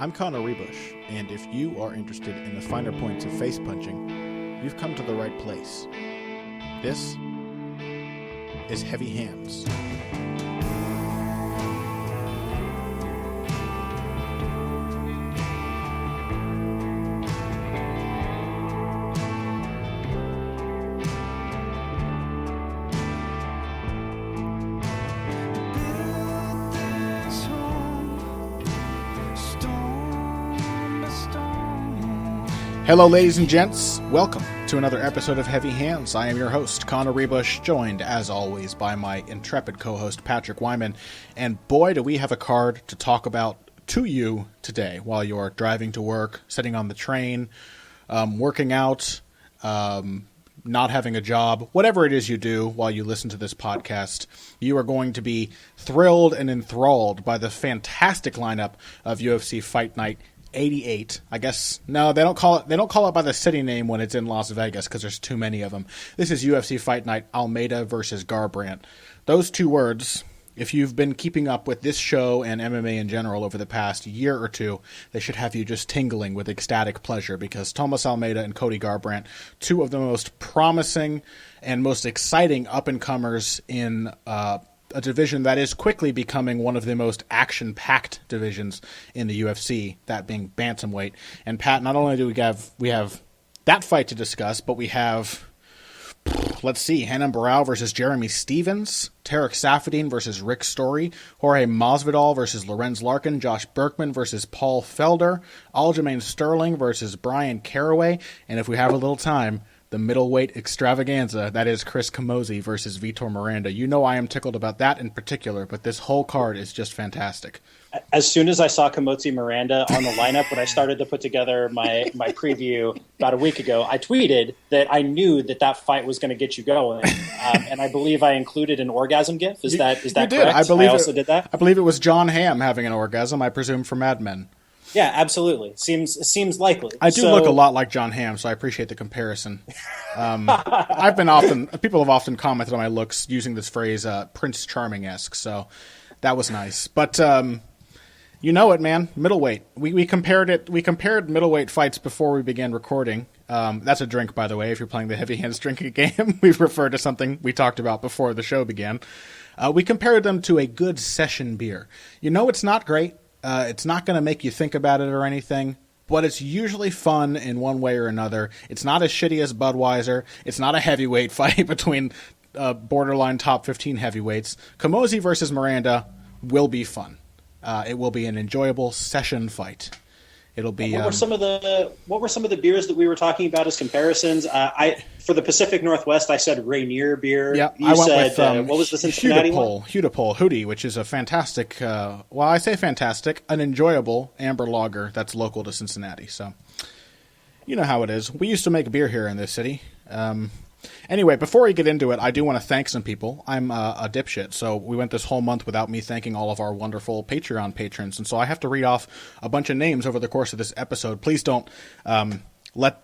I'm Connor Rebush, and if you are interested in the finer points of face punching, you've come to the right place. This is Heavy Hands. Hello, ladies and gents. Welcome to another episode of Heavy Hands. I am your host, Connor Rebush, joined, as always, by my intrepid co-host, Patrick Wyman. And boy, do we have a card to talk about to you today while you're driving to work, sitting on the train, working out, not having a job, whatever it is you do while you listen to this podcast. You are going to be thrilled and enthralled by the fantastic lineup of UFC Fight Night 88. I guess no, they don't call it by the city name when it's in Las Vegas because there's too many of them. This is UFC Fight Night Almeida versus Garbrandt. Those two words, if you've been keeping up with this show and MMA in general over the past year or two, they should have you just tingling with ecstatic pleasure because Thomas Almeida and Cody Garbrandt, two of the most promising and most exciting up-and-comers in a division that is quickly becoming one of the most action-packed divisions in the UFC, that being bantamweight. And Pat, not only do we have that fight to discuss, but we have, let's see, Renan Barao versus Jeremy Stephens, Tarek Safine versus Rick Story, Jorge Masvidal versus Lorenz Larkin, Josh Burkman versus Paul Felder, Aljamain Sterling versus Brian Caraway, and if we have a little time, the middleweight extravaganza, that is Chris Camozzi versus Vitor Miranda. You know I am tickled about that in particular, but this whole card is just fantastic. As soon as I saw Camozzi Miranda on the lineup, when I started to put together my preview about a week ago, I tweeted that I knew that fight was going to get you going, and I believe I included an orgasm gif. Is that correct? I also did that. I believe it was John Hamm having an orgasm, I presume, for Mad Men. Yeah, absolutely. Seems likely. I do look a lot like John Hamm, so I appreciate the comparison. People have often commented on my looks using this phrase Prince Charming-esque, so that was nice. But you know it, man. Middleweight. We compared middleweight fights before we began recording. That's a drink, by the way. If you're playing the Heavy Hands drinking game, we've referred to something we talked about before the show began. We compared them to a good session beer. You know it's not great. It's not going to make you think about it or anything, but it's usually fun in one way or another. It's not as shitty as Budweiser. It's not a heavyweight fight between borderline top 15 heavyweights. Camozzi versus Miranda will be fun. It will be an enjoyable session fight. It'll be. What were some of the beers that we were talking about as comparisons? For the Pacific Northwest, I said Rainier beer. Yeah, I went with what was the Cincinnati one? Hootie, which is a fantastic. I say fantastic, an enjoyable amber lager that's local to Cincinnati. So, you know how it is. We used to make beer here in this city. Anyway, before we get into it, I do want to thank some people. I'm a dipshit, so we went this whole month without me thanking all of our wonderful Patreon patrons, and so I have to read off a bunch of names over the course of this episode. Please don't let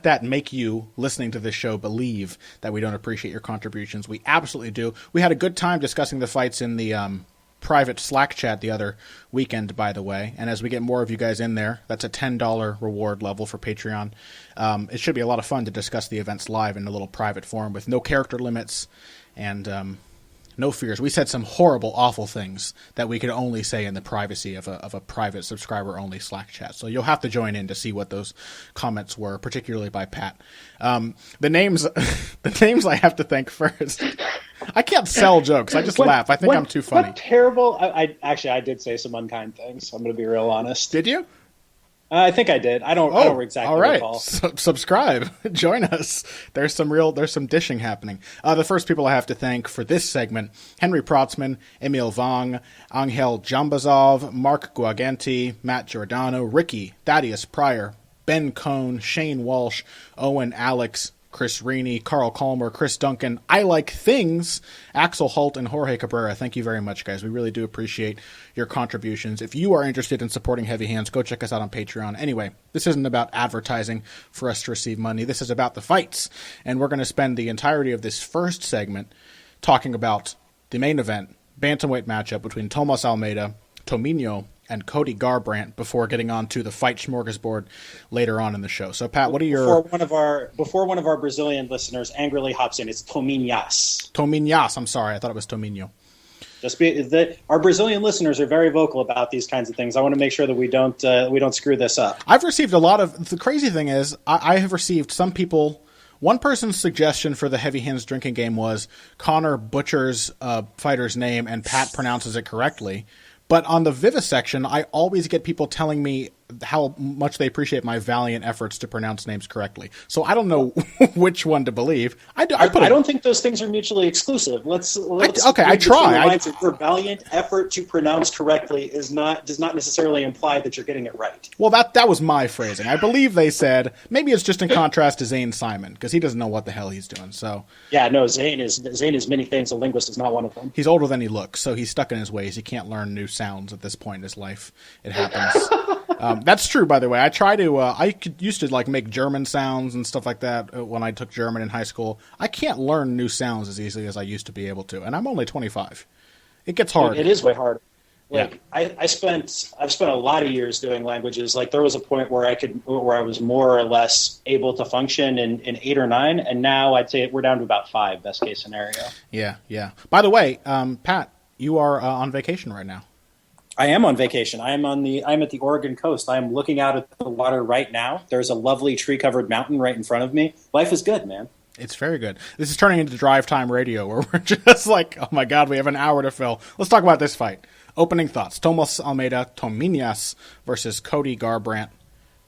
that make you listening to this show believe that we don't appreciate your contributions. We absolutely do. We had a good time discussing the fights in the private Slack chat the other weekend, by the way, and as we get more of you guys in there, that's a $10 reward level for Patreon. It should be a lot of fun to discuss the events live in a little private forum with no character limits and no fears. We said some horrible, awful things that we could only say in the privacy of a private subscriber-only Slack chat. So you'll have to join in to see what those comments were, particularly by Pat. The names I have to thank first. I can't sell jokes. I just laugh. I think I'm too funny. What terrible. I did say some unkind things. I'm going to be real honest. Did you? I think I did. I don't exactly recall. Subscribe. Join us. There's some dishing happening. The first people I have to thank for this segment: Henry Protzman, Emil Vang, Angel Jambazov, Mark Guagenti, Matt Giordano, Ricky, Thaddeus Pryor, Ben Cohn, Shane Walsh, Owen Alex, Chris Reaney, Carl Calmer, Chris Duncan, I Like Things, Axel Holt, and Jorge Cabrera. Thank you very much, guys. We really do appreciate your contributions. If you are interested in supporting Heavy Hands, go check us out on Patreon. Anyway, this isn't about advertising for us to receive money. This is about the fights, and we're going to spend the entirety of this first segment talking about the main event, bantamweight matchup between Thomas Almeida, Tominho and Cody Garbrandt before getting on to the fight smorgasbord later on in the show. So, Pat, what are your... Before one of our Brazilian listeners angrily hops in, it's Tominhas. Tominhas, I'm sorry. I thought it was Tominho. Our Brazilian listeners are very vocal about these kinds of things. I want to make sure that we don't screw this up. I've received a lot of... The crazy thing is, I have received some people... One person's suggestion for the Heavy Hands drinking game was Connor butchers a fighter's name and Pat pronounces it correctly. But on the vivisection, I always get people telling me how much they appreciate my valiant efforts to pronounce names correctly. So I don't know which one to believe. I don't think those things are mutually exclusive. I try. Your valiant effort to pronounce correctly does not necessarily imply that you're getting it right. Well, that was my phrasing. I believe they said maybe it's just in contrast to Zane Simon because he doesn't know what the hell he's doing. So yeah, no, Zane is many things. A linguist is not one of them. He's older than he looks, so he's stuck in his ways. He can't learn new sounds at this point in his life. It happens. That's true, by the way. I try to. Used to like make German sounds and stuff like that when I took German in high school. I can't learn new sounds as easily as I used to be able to, and I'm only 25. It gets hard. It is way harder. Yeah. I've spent a lot of years doing languages. Like there was a point where I was more or less able to function in 8 or 9, and now I'd say we're down to about 5. Best case scenario. Yeah. By the way, Pat, you are on vacation right now. I am on vacation. I'm at the Oregon coast. I'm looking out at the water right now. There's a lovely tree-covered mountain right in front of me. Life is good, man. It's very good. This is turning into drive time radio where we're just like, oh my God, we have an hour to fill. Let's talk about this fight. Opening thoughts. Tomas Almeida, Tominhas versus Cody Garbrandt,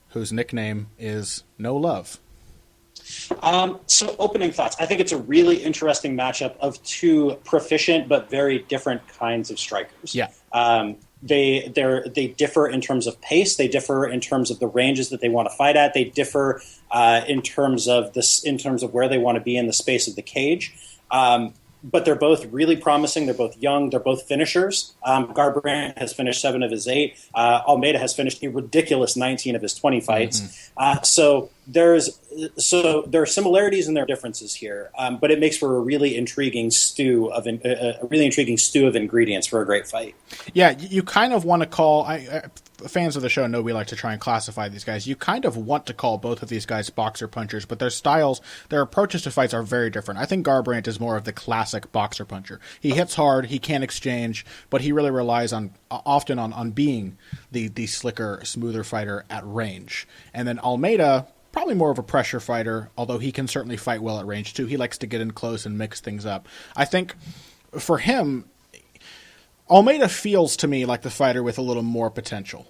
whose nickname is No Love. So opening thoughts. I think it's a really interesting matchup of two proficient but very different kinds of strikers. Yeah. They differ in terms of pace. They differ in terms of the ranges that they want to fight at. They differ in terms of where they want to be in the space of the cage. But they're both really promising. They're both young. They're both finishers. Garbrandt has finished 7 of his 8. Almeida has finished a ridiculous 19 of his 20 fights. Mm-hmm. So there are similarities and there are differences here. But it makes for a really intriguing stew of ingredients for a great fight. Yeah, you kind of want to call. Fans of the show know we like to try and classify these guys. You kind of want to call both of these guys boxer punchers, but their styles, their approaches to fights are very different. I think Garbrandt is more of the classic boxer puncher. He hits hard, he can exchange, but he really relies often on being the slicker, smoother fighter at range. And then Almeida, probably more of a pressure fighter, although he can certainly fight well at range too. He likes to get in close and mix things up. I think for him, Almeida feels to me like the fighter with a little more potential.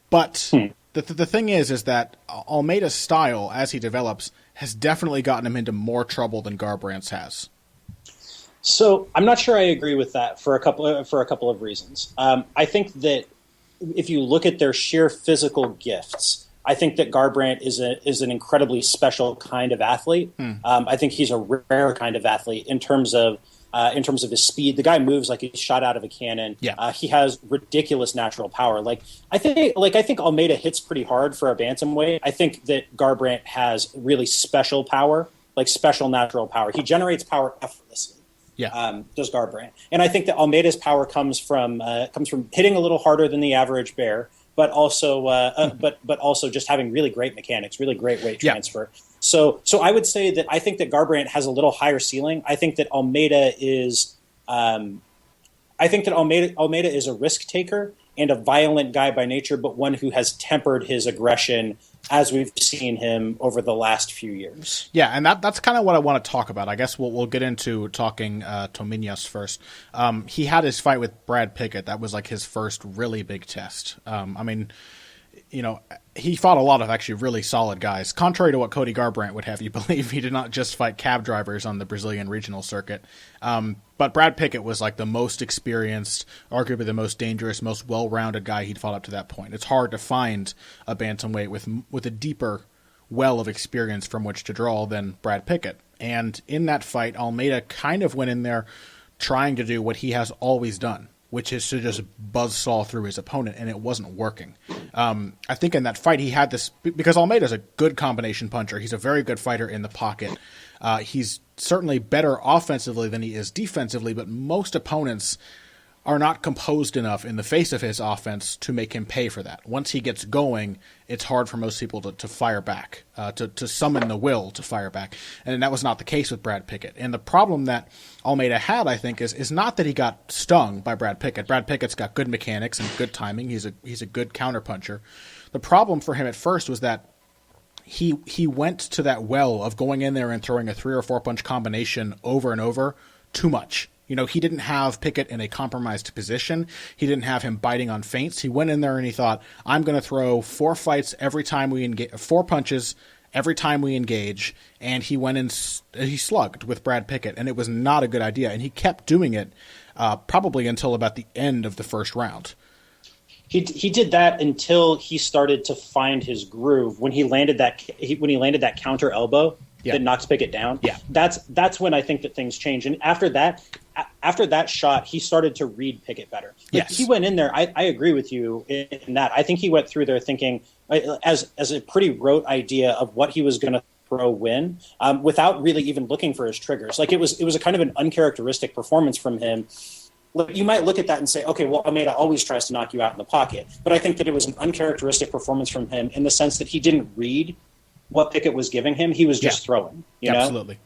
But the thing is that Almeida's style, as he develops, has definitely gotten him into more trouble than Garbrandt's has. So I'm not sure I agree with that for a couple of reasons. I think that if you look at their sheer physical gifts, I think that Garbrandt is an incredibly special kind of athlete. I think he's a rare kind of athlete in terms of his speed. The guy moves like he's shot out of a cannon. Yeah. He has ridiculous natural power. I think Almeida hits pretty hard for a bantamweight. I think that Garbrandt has really special power, like special natural power. He generates power effortlessly. Yeah. Does Garbrandt. And I think that Almeida's power comes from hitting a little harder than the average bear, but also but also just having really great mechanics, really great weight transfer. So I would say that I think that Garbrandt has a little higher ceiling. I think that Almeida is Almeida is a risk taker and a violent guy by nature, but one who has tempered his aggression as we've seen him over the last few years. Yeah, and that's kind of what I want to talk about. I guess we'll get into talking Tominhas first. He had his fight with Brad Pickett. That was like his first really big test. He fought a lot of actually really solid guys. Contrary to what Cody Garbrandt would have you believe, he did not just fight cab drivers on the Brazilian regional circuit. But Brad Pickett was like the most experienced, arguably the most dangerous, most well-rounded guy he'd fought up to that point. It's hard to find a bantamweight with a deeper well of experience from which to draw than Brad Pickett. And in that fight, Almeida kind of went in there trying to do what he has always done, which is to just buzzsaw through his opponent, and it wasn't working. I think in that fight he had this, because Almeida's a good combination puncher. He's a very good fighter in the pocket. He's certainly better offensively than he is defensively, but most opponents are not composed enough in the face of his offense to make him pay for that. Once he gets going, it's hard for most people to fire back, to summon the will to fire back. And that was not the case with Brad Pickett. And the problem that Almeida had, I think, is not that he got stung by Brad Pickett. Brad Pickett's got good mechanics and good timing. He's a good counterpuncher. The problem for him at first was that he went to that well of going in there and throwing a 3 or 4 punch combination over and over too much. You know, he didn't have Pickett in a compromised position. He didn't have him biting on feints. He went in there and he thought, I'm going to throw 4 fights every time we engage, 4 punches every time we engage. And he went and he slugged with Brad Pickett, and it was not a good idea. And he kept doing it probably until about the end of the first round. He did that until he started to find his groove. When he landed that counter elbow that knocked Pickett down, that's when I think that things change. And after that shot, he started to read Pickett better. He went in there. I agree with you in that. I think he went through there thinking as a pretty rote idea of what he was going to throw win without really even looking for his triggers. Like it was a kind of an uncharacteristic performance from him. You might look at that and say, okay, well, Almeida always tries to knock you out in the pocket. But I think that it was an uncharacteristic performance from him in the sense that he didn't read what Pickett was giving him. He was just throwing. You know? Absolutely.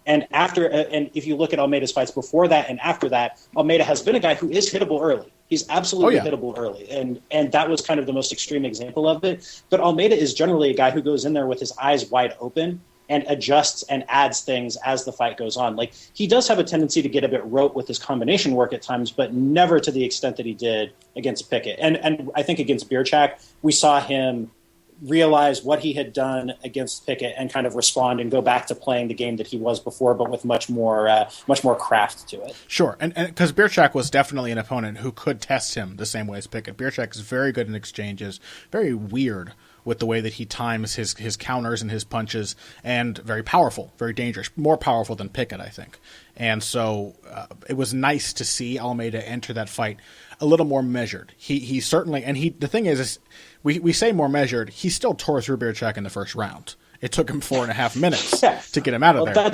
And and if you look at Almeida's fights before that and after that, Almeida has been a guy who is hittable early. He's absolutely hittable early. And that was kind of the most extreme example of it. But Almeida is generally a guy who goes in there with his eyes wide open and adjusts and adds things as the fight goes on. Like, he does have a tendency to get a bit rote with his combination work at times, but never to the extent that he did against Pickett. And I think against Bierchak, we saw him realize what he had done against Pickett and kind of respond and go back to playing the game that he was before, but with much more craft to it. Sure, and because Bierchak was definitely an opponent who could test him the same way as Pickett. Bierchak is very good in exchanges, very weird with the way that he times his counters and his punches, and very powerful, very dangerous, more powerful than Pickett, I think. And so it was nice to see Almeida enter that fight a little more measured. He certainly, and the thing is we say more measured, he still tore through Bierchak in the first round. It took him 4.5 minutes to get him out of there.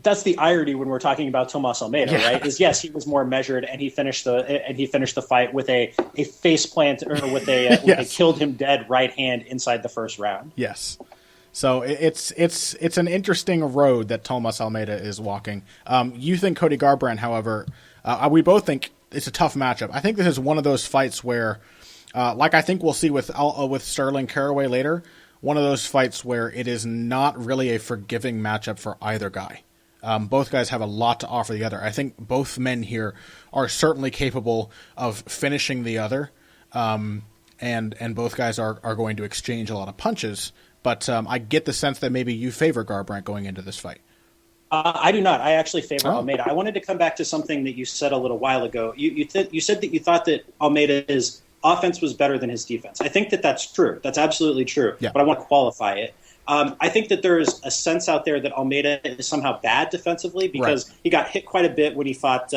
That's the irony when we're talking about Tomas Almeida, right? Is yes, he was more measured, and he finished the fight with a face plant, or with a killed him dead right hand inside the first round. Yes. So it's an interesting road that Tomas Almeida is walking. You think Cody Garbrandt, however, we both think it's a tough matchup. I think this is one of those fights where, like I think we'll see with Sterling Caraway later, one of those fights where it is not really a forgiving matchup for either guy. Both guys have a lot to offer the other. I think both men here are certainly capable of finishing the other, and both guys are going to exchange a lot of punches. But I get the sense that maybe you favor Garbrandt going into this fight. I do not. I actually favor Almeida. I wanted to come back to something that you said a little while ago. You said that you thought that Almeida's offense was better than his defense. I think that that's true. That's absolutely true. Yeah. But I want to qualify it. I think that there is a sense out there that Almeida is somehow bad defensively because he got hit quite a bit when he fought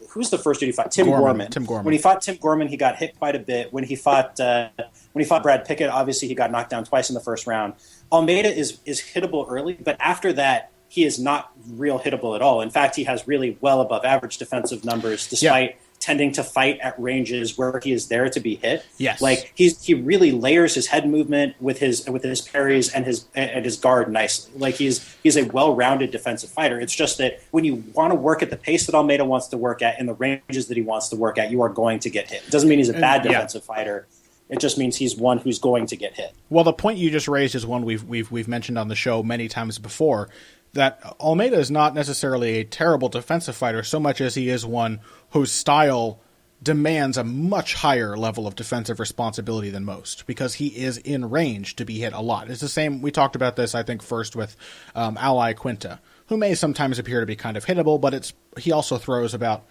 who's the first dude he fought? Tim Gorman. When he fought Tim Gorman, he got hit quite a bit. When he fought Brad Pickett, obviously he got knocked down twice in the first round. Almeida is hittable early, but after that, he is not real hittable at all. In fact, he has really well above average defensive numbers despite tending to fight at ranges where he is there to be hit. Yes. Like he really layers his head movement with his parries and his guard nicely. Like he's a well-rounded defensive fighter. It's just that when you want to work at the pace that Almeida wants to work at in the ranges that he wants to work at, you are going to get hit. It doesn't mean he's a bad defensive fighter. It just means he's one who's going to get hit. Well, the point you just raised is one we've mentioned on the show many times before, that Almeida is not necessarily a terrible defensive fighter so much as he is one whose style demands a much higher level of defensive responsibility than most, because he is in range to be hit a lot. It's the same, we talked about this, I think, first with Ally Quinta, who may sometimes appear to be kind of hittable, but he also throws about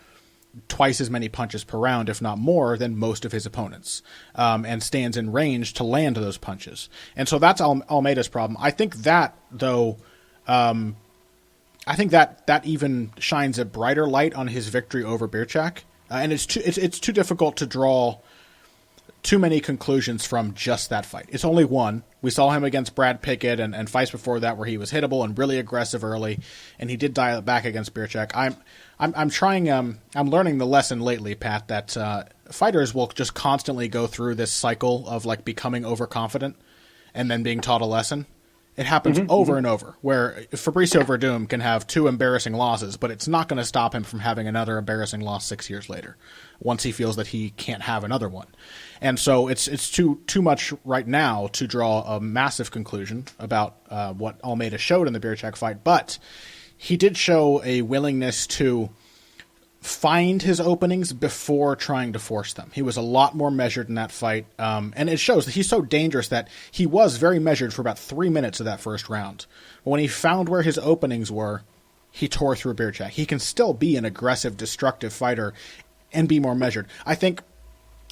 twice as many punches per round, if not more, than most of his opponents, and stands in range to land those punches. And so that's Almeida's problem. I think that, though, I think that even shines a brighter light on his victory over Bierchak, and it's too difficult to draw too many conclusions from just that fight. It's only one. We saw him against Brad Pickett and fights before that where he was hittable and really aggressive early, and he did dial it back against Bierchak. I'm learning the lesson lately, Pat, that fighters will just constantly go through this cycle of like becoming overconfident and then being taught a lesson. It happens over and over, where Fabricio Verdum can have 2 embarrassing losses, but it's not going to stop him from having another embarrassing loss 6 years later, once he feels that he can't have another one. And so it's too much right now to draw a massive conclusion about what Almeida showed in the Bierchak fight, but he did show a willingness to find his openings before trying to force them. He was a lot more measured in that fight, and it shows that he's so dangerous that he was very measured for about 3 minutes of that first round. But when he found where his openings were, he tore through Bierchak. He can still be an aggressive, destructive fighter and be more measured. I think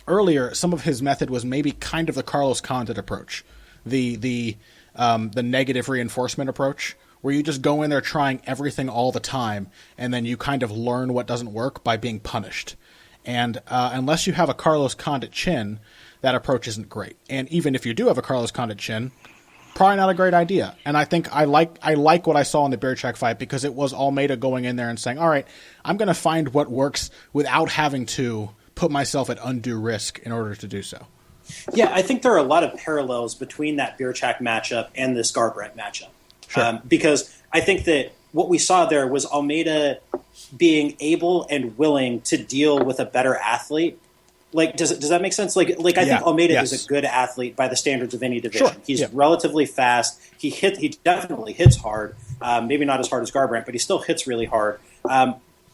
earlier some of his method was maybe kind of the Carlos Condit approach, the negative reinforcement approach, where you just go in there trying everything all the time, and then you kind of learn what doesn't work by being punished. And unless you have a Carlos Condit chin, that approach isn't great. And even if you do have a Carlos Condit chin, probably not a great idea. And I think I like what I saw in the Bierchak fight, because it was Almeida going in there and saying, all right, I'm going to find what works without having to put myself at undue risk in order to do so. Yeah, I think there are a lot of parallels between that Bierchak matchup and this Garbrandt matchup. Sure. Because I think that what we saw there was Almeida being able and willing to deal with a better athlete. Like, does that make sense? Like I think Almeida is a good athlete by the standards of any division. Sure. He's relatively fast. He definitely hits hard. Maybe not as hard as Garbrandt, but he still hits really hard.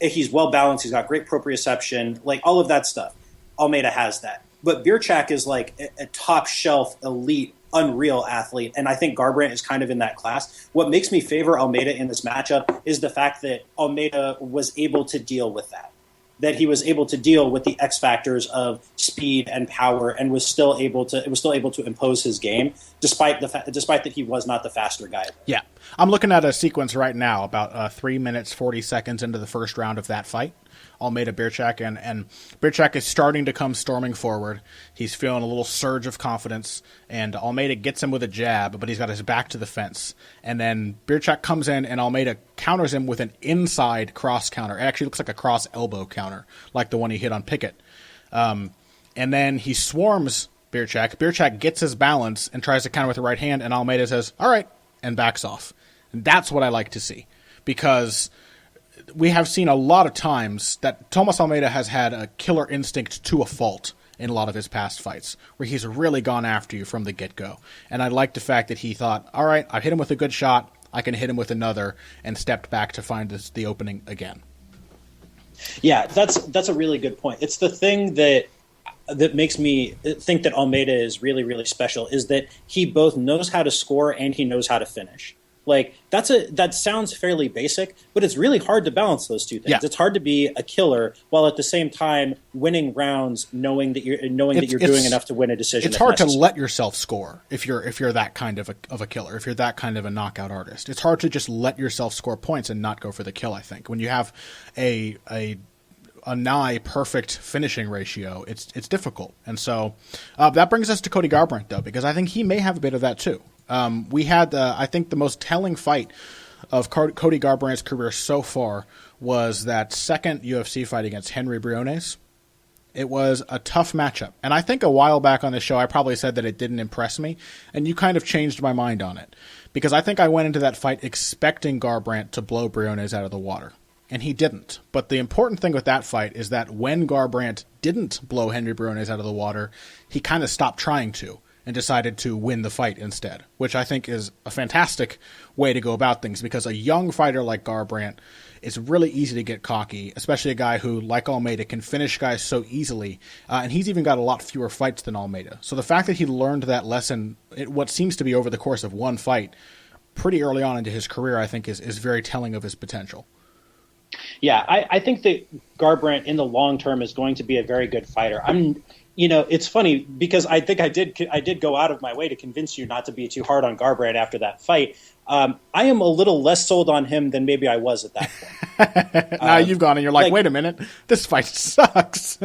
He's well balanced. He's got great proprioception. Like all of that stuff. Almeida has that. But Bierchak is like a top shelf elite, unreal athlete, and I think Garbrandt is kind of in that class. What makes me favor Almeida in this matchup is the fact that Almeida was able to deal with that he was able to deal with the X factors of speed and power, and was still able to impose his game despite that he was not the faster guy. Yeah, I'm looking at a sequence right now about 3 minutes 40 seconds into the first round of that fight. Almeida Bierchak, and Bierchak is starting to come storming forward. He's feeling a little surge of confidence, and Almeida gets him with a jab, but he's got his back to the fence. And then Bierchak comes in, and Almeida counters him with an inside cross counter. It actually looks like a cross elbow counter, like the one he hit on Pickett. And then he swarms Bierchak. Bierchak gets his balance and tries to counter with the right hand, and Almeida says, all right, and backs off. And that's what I like to see, because we have seen a lot of times that Thomas Almeida has had a killer instinct to a fault in a lot of his past fights, where he's really gone after you from the get-go. And I like the fact that he thought, all right, I've hit him with a good shot, I can hit him with another, and stepped back to find the opening again. Yeah, that's a really good point. It's the thing that makes me think that Almeida is really, really special, is that he both knows how to score and he knows how to finish. Like that sounds fairly basic, but it's really hard to balance those two things. Yeah. It's hard to be a killer while at the same time winning rounds, knowing that you're doing enough to win a decision. It's hard to let yourself score if you're that kind of a killer, if you're that kind of a knockout artist. It's hard to just let yourself score points and not go for the kill. I think when you have a nigh perfect finishing ratio, it's difficult. And so that brings us to Cody Garbrandt, though, because I think he may have a bit of that too. We had, I think, the most telling fight of Cody Garbrandt's career so far was that second UFC fight against Henry Briones. It was a tough matchup. And I think a while back on the show, I probably said that it didn't impress me, and you kind of changed my mind on it. Because I think I went into that fight expecting Garbrandt to blow Briones out of the water. And he didn't. But the important thing with that fight is that when Garbrandt didn't blow Henry Briones out of the water, he kind of stopped trying to and decided to win the fight instead, which I think is a fantastic way to go about things, because a young fighter like Garbrandt, it's really easy to get cocky, especially a guy who, like Almeida, can finish guys so easily, and he's even got a lot fewer fights than Almeida. So the fact that he learned that lesson, what seems to be over the course of one fight, pretty early on into his career, I think is very telling of his potential. Yeah, I think that Garbrandt in the long term is going to be a very good fighter. It's funny because I think I did go out of my way to convince you not to be too hard on Garbrandt after that fight. I am a little less sold on him than maybe I was at that point. Now you've gone and you're like, wait a minute, this fight sucks.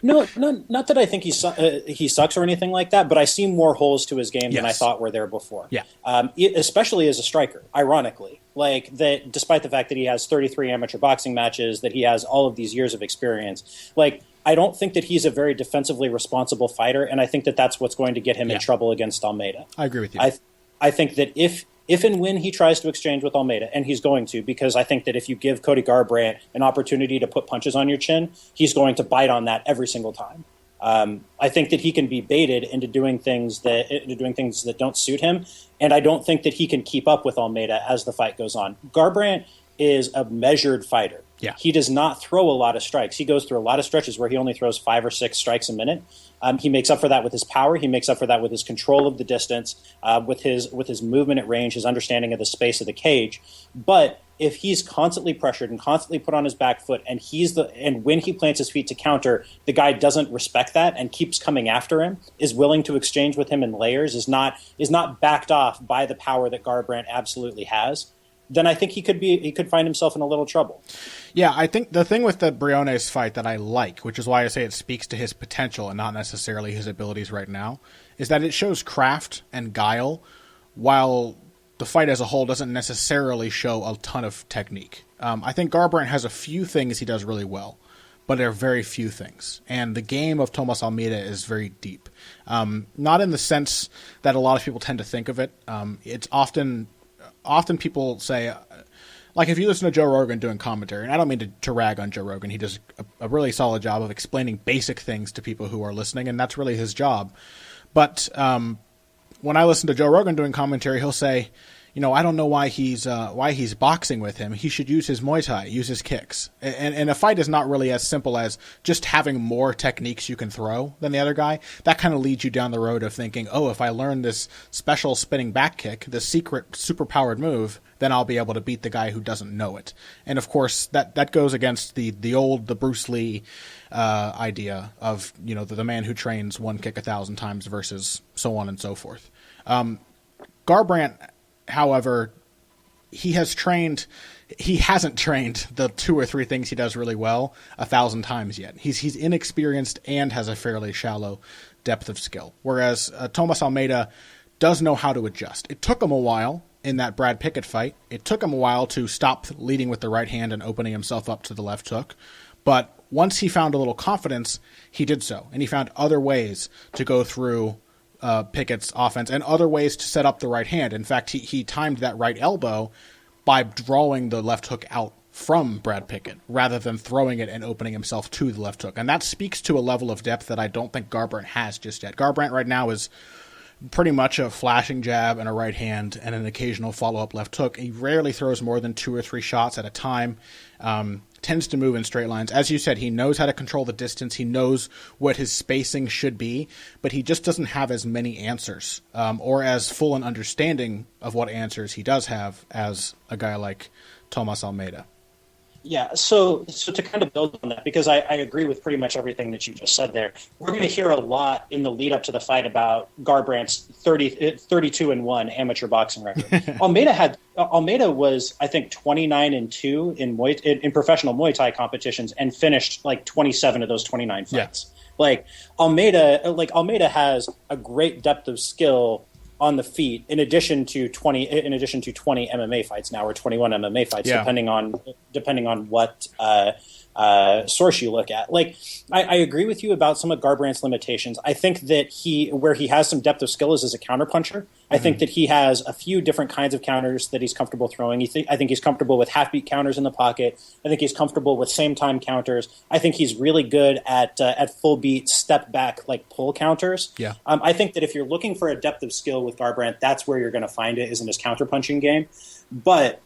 No, not that I think he sucks or anything like that, but I see more holes to his game than I thought were there before. Yeah. Especially as a striker, ironically. Like, that, despite the fact that he has 33 amateur boxing matches, that he has all of these years of experience. Like, I don't think that he's a very defensively responsible fighter, and I think that that's what's going to get him in trouble against Almeida. I agree with you. I think that if and when he tries to exchange with Almeida, and he's going to, because I think that if you give Cody Garbrandt an opportunity to put punches on your chin, he's going to bite on that every single time. I think that he can be baited into doing things that don't suit him, and I don't think that he can keep up with Almeida as the fight goes on. Garbrandt is a measured fighter. Yeah. He does not throw a lot of strikes. He goes through a lot of stretches where he only throws 5 or 6 strikes a minute. He makes up for that with his power. He makes up for that with his control of the distance, with his movement at range, his understanding of the space of the cage. But if he's constantly pressured and constantly put on his back foot, and when he plants his feet to counter, the guy doesn't respect that and keeps coming after him, is willing to exchange with him in layers, is not backed off by the power that Garbrandt absolutely has, then I think he could find himself in a little trouble. Yeah, I think the thing with the Briones fight that I like, which is why I say it speaks to his potential and not necessarily his abilities right now, is that it shows craft and guile, while the fight as a whole doesn't necessarily show a ton of technique. I think Garbrandt has a few things he does really well, but there are very few things. And the game of Tomas Almeida is very deep. Not in the sense that a lot of people tend to think of it. It's often people say, like, if you listen to Joe Rogan doing commentary, and I don't mean to rag on Joe Rogan, he does a really solid job of explaining basic things to people who are listening, and that's really his job. But when I listen to Joe Rogan doing commentary, he'll say, I don't know why he's boxing with him. He should use his Muay Thai, use his kicks. And a fight is not really as simple as just having more techniques you can throw than the other guy. That kind of leads you down the road of thinking, oh, if I learn this special spinning back kick, the secret super-powered move, then I'll be able to beat the guy who doesn't know it. And of course, that goes against the Bruce Lee idea of, the man who trains one kick 1,000 times versus so on and so forth. Garbrandt, however, he hasn't trained the 2 or 3 things he does really well 1,000 times yet. He's inexperienced and has a fairly shallow depth of skill. Whereas Tomas Almeida does know how to adjust. It took him a while in that Brad Pickett fight. It took him a while to stop leading with the right hand and opening himself up to the left hook. But once he found a little confidence, he did so. And he found other ways to go through Pickett's offense and other ways to set up the right hand. In fact, he timed that right elbow by drawing the left hook out from Brad Pickett rather than throwing it and opening himself to the left hook. And that speaks to a level of depth that I don't think Garbrandt has just yet. Garbrandt right now is pretty much a flashing jab and a right hand and an occasional follow-up left hook. He rarely throws more than 2 or 3 shots at a time. Tends to move in straight lines. As you said, he knows how to control the distance. He knows what his spacing should be, but he just doesn't have as many answers or as full an understanding of what answers he does have as a guy like Tomas Almeida. Yeah, so to kind of build on that, because I agree with pretty much everything that you just said there, we're going to hear a lot in the lead up to the fight about Garbrandt's 32-1 amateur boxing record. Almeida was, I think, 29-2 in professional Muay Thai competitions and finished like 27 of those 29 fights. Yeah. Almeida has a great depth of skill on the feet, in addition to 20 MMA fights now, or 21 MMA fights, depending on what source you look at. Like, I agree with you about some of Garbrandt's limitations. I think that where he has some depth of skill is as a counterpuncher. I think that he has a few different kinds of counters that he's comfortable throwing. I think he's comfortable with half-beat counters in the pocket. I think he's comfortable with same-time counters. I think he's really good at full-beat, step-back, like pull counters. Yeah. I think that if you're looking for a depth of skill with Garbrandt, that's where you're going to find it, is in his counterpunching game. But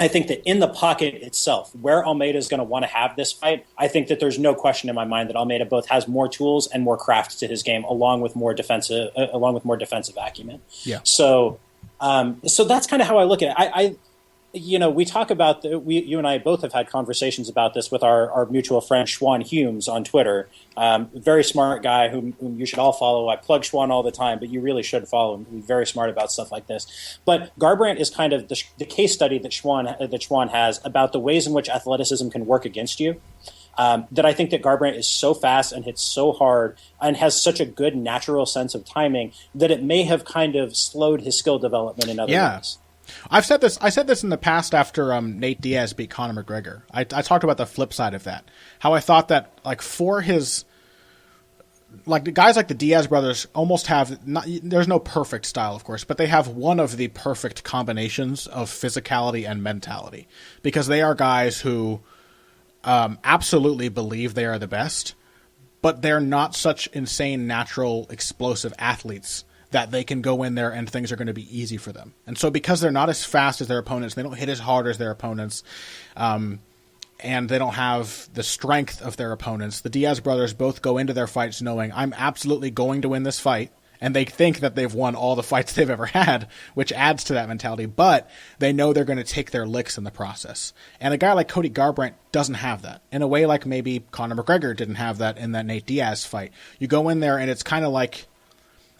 I think that in the pocket itself, where Almeida is going to want to have this fight, I think that there's no question in my mind that Almeida both has more tools and more craft to his game, along with more defensive acumen. Yeah. So that's kind of how I look at it. We talk about you and I both have had conversations about this with our mutual friend Schwan Humes on Twitter. Very smart guy whom you should all follow. I plug Schwan all the time, but you really should follow him. He's very smart about stuff like this. But Garbrandt is kind of the case study that Schwan has about the ways in which athleticism can work against you. that I think that Garbrandt is so fast and hits so hard and has such a good natural sense of timing that it may have kind of slowed his skill development in other ways. I said this in the past after Nate Diaz beat Conor McGregor. I talked about the flip side of that. How I thought that the guys like the Diaz brothers almost have there's no perfect style, of course, but they have one of the perfect combinations of physicality and mentality, because they are guys who absolutely believe they are the best, but they're not such insane, natural, explosive athletes that they can go in there and things are going to be easy for them. And so because they're not as fast as their opponents, they don't hit as hard as their opponents, and they don't have the strength of their opponents, the Diaz brothers both go into their fights knowing, I'm absolutely going to win this fight. And they think that they've won all the fights they've ever had, which adds to that mentality. But they know they're going to take their licks in the process. And a guy like Cody Garbrandt doesn't have that. In a way like maybe Conor McGregor didn't have that in that Nate Diaz fight. You go in there and it's kind of like,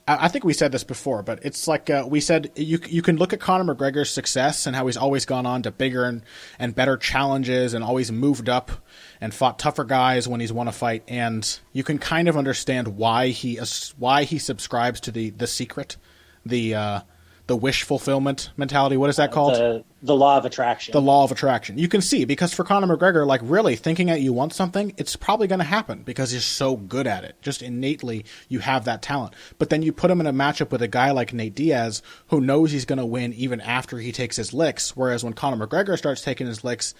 I think we said this before, but it's like we said you can look at Conor McGregor's success and how he's always gone on to bigger and better challenges and always moved up and fought tougher guys when he's won a fight, and you can kind of understand why he subscribes to the secret, the wish fulfillment mentality. What is that called? The law of attraction. The law of attraction. You can see, because for Conor McGregor, like really thinking that you want something, it's probably going to happen because he's so good at it. Just innately, you have that talent. But then you put him in a matchup with a guy like Nate Diaz, who knows he's going to win even after he takes his licks. Whereas when Conor McGregor starts taking his licks,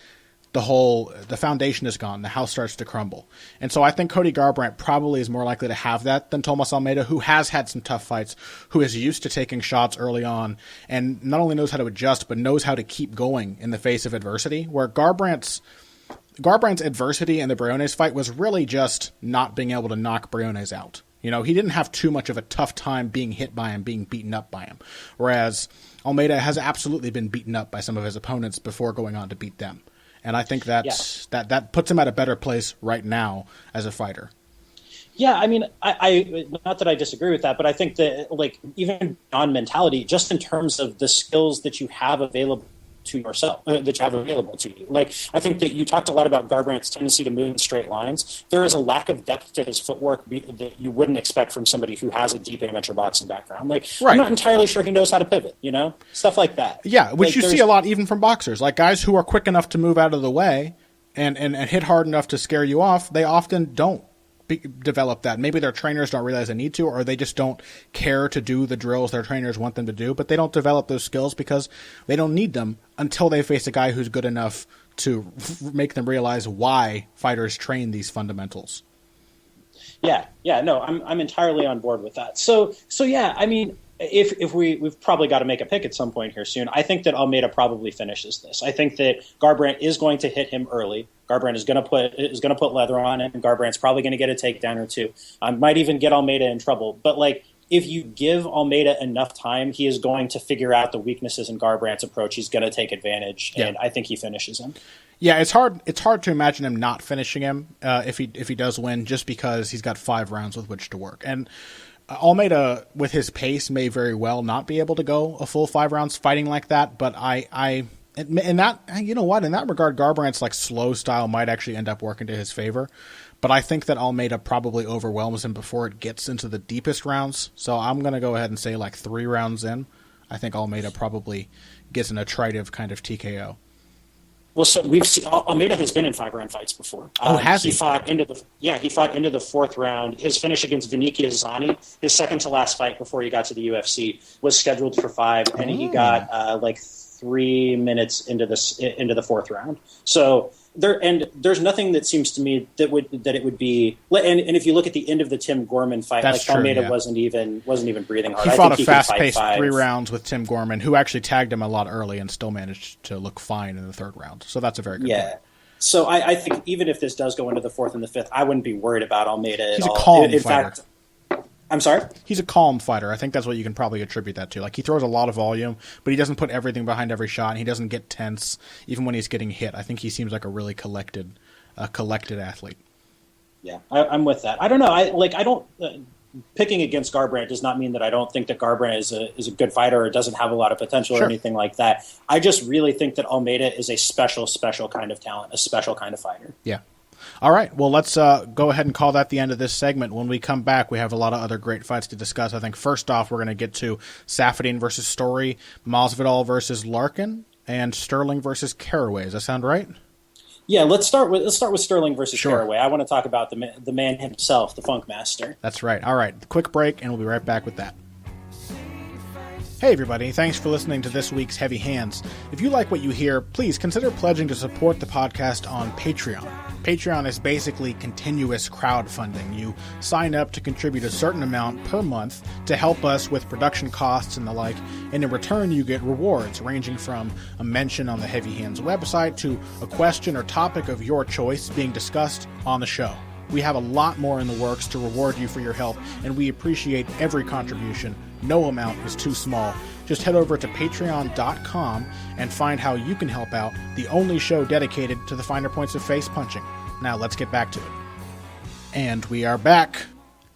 the foundation is gone. The house starts to crumble. And so I think Cody Garbrandt probably is more likely to have that than Tomas Almeida, who has had some tough fights, who is used to taking shots early on, and not only knows how to adjust, but knows how to keep going in the face of adversity, where Garbrandt's adversity in the Briones fight was really just not being able to knock Briones out. You know, he didn't have too much of a tough time being hit by him, being beaten up by him, whereas Almeida has absolutely been beaten up by some of his opponents before going on to beat them. And I think that puts him at a better place right now as a fighter. Yeah, I mean, I not that I disagree with that, but I think that, like, even on mentality, just in terms of the skills that you have available to yourself, that you have available to you. Like, I think that you talked a lot about Garbrandt's tendency to move in straight lines. There is a lack of depth to his footwork that you wouldn't expect from somebody who has a deep amateur boxing background. Like, right. I'm not entirely sure he knows how to pivot, stuff like that. Yeah, which you see a lot even from boxers. Like, guys who are quick enough to move out of the way and hit hard enough to scare you off, they often don't develop that. Maybe their trainers don't realize they need to, or they just don't care to do the drills their trainers want them to do, but they don't develop those skills because they don't need them until they face a guy who's good enough to make them realize why fighters train these fundamentals. Yeah, no, I'm entirely on board with that. So yeah, I mean, if we've probably got to make a pick at some point here soon. I think that Almeida probably finishes this. I think that Garbrandt is going to hit him early. Garbrandt is going to put leather on him, and Garbrandt's probably going to get a takedown or two. Might even get Almeida in trouble. But like, if you give Almeida enough time, he is going to figure out the weaknesses in Garbrandt's approach. He's going to take advantage, and I think he finishes him. Yeah, it's hard to imagine him not finishing him if he does win, just because he's got 5 rounds with which to work. And Almeida, with his pace, may very well not be able to go a full 5 rounds fighting like that. But in that regard, Garbrandt's like slow style might actually end up working to his favor. But I think that Almeida probably overwhelms him before it gets into the deepest rounds. So I'm going to go ahead and say like 3 rounds in, I think Almeida probably gets an attritive kind of TKO. Well, so we've seen Almeida has been in 5-round fights before. Has he? He fought into the 4th round. His finish against Viniki Azani, his second to last fight before he got to the UFC, was scheduled for 5, and he got 3 minutes into the 4th round. So there's nothing that seems to me that it would be. And if you look at the end of the Tim Gorman fight, that's true, Almeida wasn't even breathing hard. He fought a fast-paced 3 rounds with Tim Gorman, who actually tagged him a lot early and still managed to look fine in the 3rd round. So that's a very good point. So I think even if this does go into the 4th and the 5th, I wouldn't be worried about Almeida at all. He's a calm fighter. Fact, I'm sorry? He's a calm fighter. I think that's what you can probably attribute that to. Like, he throws a lot of volume, but he doesn't put everything behind every shot, and he doesn't get tense even when he's getting hit. I think he seems like a really collected athlete. Yeah, I'm with that. I don't know. Picking against Garbrandt does not mean that I don't think that Garbrandt is a good fighter or doesn't have a lot of potential or anything like that. I just really think that Almeida is a special kind of talent, a special kind of fighter. Yeah. All right, well, let's go ahead and call that the end of this segment. When we come back, we have a lot of other great fights to discuss. I think first off, we're going to get to Safine versus Story, Masvidal versus Larkin, and Sterling versus Caraway. Does that sound right? Yeah, let's start with Sterling versus Caraway. I want to talk about the man himself, the Funk Master. That's right. All right, quick break, and we'll be right back with that. Hey everybody, thanks for listening to this week's Heavy Hands. If you like what you hear, please consider pledging to support the podcast on Patreon. Patreon is basically continuous crowdfunding. You sign up to contribute a certain amount per month to help us with production costs and the like, and in return you get rewards ranging from a mention on the Heavy Hands website to a question or topic of your choice being discussed on the show. We have a lot more in the works to reward you for your help, and we appreciate every contribution. No amount is too small. Just head over to patreon.com and find how you can help out, the only show dedicated to the finer points of face punching. Now let's get back to it. And we are back.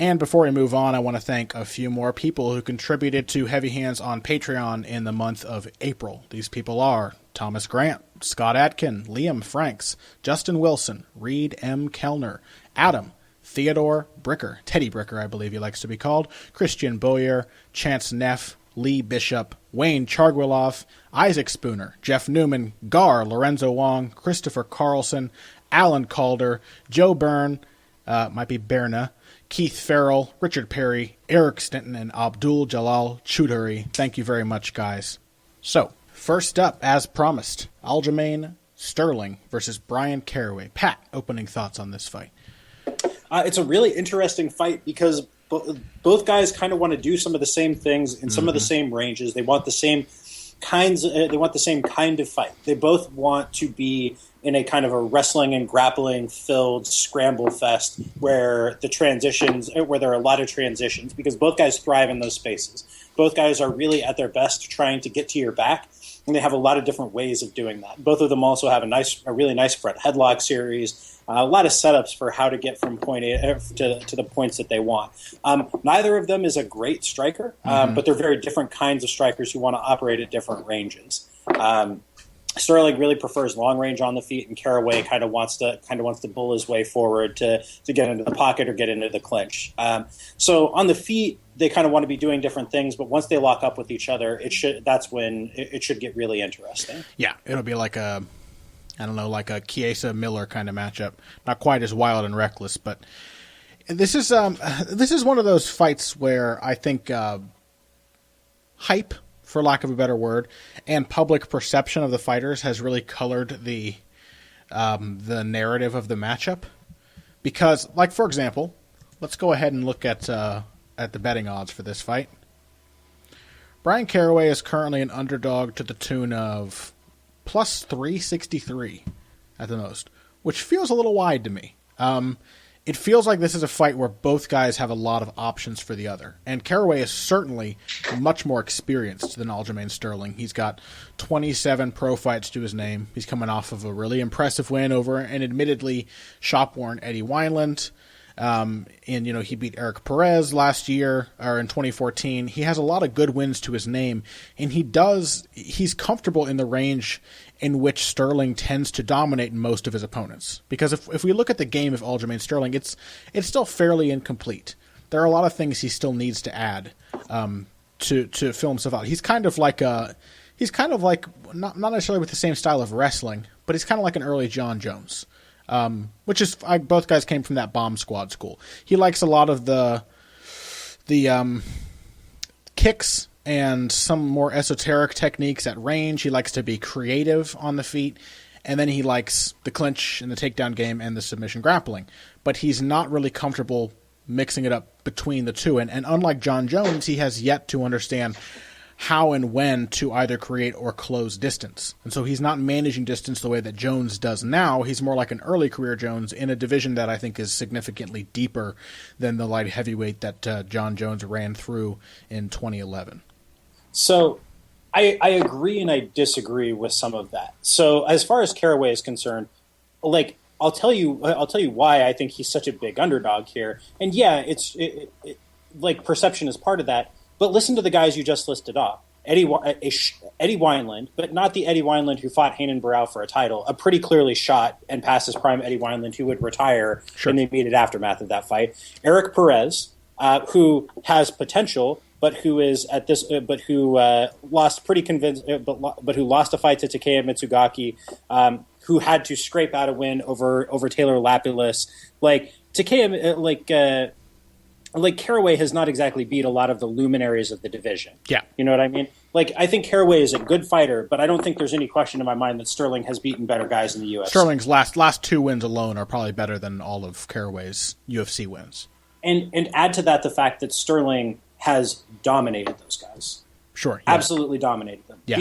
And before we move on, I want to thank a few more people who contributed to Heavy Hands on Patreon in the month of April. These people are Thomas Grant, Scott Atkin, Liam Franks, Justin Wilson, Reed M. Kellner, Adam, Theodore Bricker, Teddy Bricker, I believe he likes to be called, Christian Boyer, Chance Neff, Lee Bishop, Wayne Chargwiloff, Isaac Spooner, Jeff Newman, Gar, Lorenzo Wong, Christopher Carlson, Alan Calder, Joe Byrne, might be Berna, Keith Farrell, Richard Perry, Eric Stinton, and Abdul Jalal Choudhury. Thank you very much, guys. So, first up, as promised, Aljamain Sterling versus Brian Caraway. Pat, opening thoughts on this fight. It's a really interesting fight because both guys kind of want to do some of the same things in some of the same ranges. They want the same kinds. They want the same kind of fight. They both want to be in a kind of a wrestling and grappling filled scramble fest where where there are a lot of transitions, because both guys thrive in those spaces. Both guys are really at their best trying to get to your back, and they have a lot of different ways of doing that. Both of them also have a really nice front headlock series. A lot of setups for how to get from point A to the points that they want. Neither of them is a great striker, but they're very different kinds of strikers who want to operate at different ranges. Sterling really prefers long range on the feet, and Caraway kind of wants to bull his way forward to get into the pocket or get into the clinch. So on the feet, they kind of want to be doing different things, but once they lock up with each other, that's when it should get really interesting. Yeah, it'll be like a Chiesa Miller kind of matchup. Not quite as wild and reckless, but this is one of those fights where I think hype, for lack of a better word, and public perception of the fighters has really colored the narrative of the matchup. Because, like, for example, let's go ahead and look at the betting odds for this fight. Brian Caraway is currently an underdog to the tune of plus 363 at the most, which feels a little wide to me. It feels like this is a fight where both guys have a lot of options for the other. And Caraway is certainly much more experienced than Aljamain Sterling. He's got 27 pro fights to his name. He's coming off of a really impressive win over an admittedly shop-worn Eddie Wineland. He beat Eric Perez last year, or in 2014. He has a lot of good wins to his name, and he's comfortable in the range in which Sterling tends to dominate most of his opponents. Because if we look at the game of Aljamain Sterling, it's still fairly incomplete. There are a lot of things he still needs to add to fill himself out. He's kind of like not necessarily with the same style of wrestling, but he's kind of like an early John Jones. Which is both guys came from that Bomb Squad school. He likes a lot of the kicks and some more esoteric techniques at range. He likes to be creative on the feet, and then he likes the clinch and the takedown game and the submission grappling. But he's not really comfortable mixing it up between the two. And unlike John Jones, he has yet to understand how and when to either create or close distance. And so he's not managing distance the way that Jones does now. He's more like an early career Jones in a division that I think is significantly deeper than the light heavyweight that John Jones ran through in 2011. So I agree and I disagree with some of that. So as far as Caraway is concerned, like, I'll tell you why I think he's such a big underdog here. And yeah, like perception is part of that. But listen to the guys you just listed off. Eddie Wineland, but not the Eddie Wineland who fought Hayden Barao for a title, a pretty clearly shot and past his prime Eddie Wineland who would retire in the immediate aftermath of that fight. Eric Perez, who has potential, but who is at this, who lost pretty but who lost a fight to Takeya Mitsugaki, who had to scrape out a win over Taylor Lapilus. Like Takeya, like Caraway has not exactly beat a lot of the luminaries of the division. Yeah. You know what I mean? Like, I think Caraway is a good fighter, but I don't think there's any question in my mind that Sterling has beaten better guys in the UFC. Sterling's last 2 wins alone are probably better than all of Caraway's UFC wins. And add to that the fact that Sterling has dominated those guys. Sure. Yeah. Absolutely dominated them. Yeah.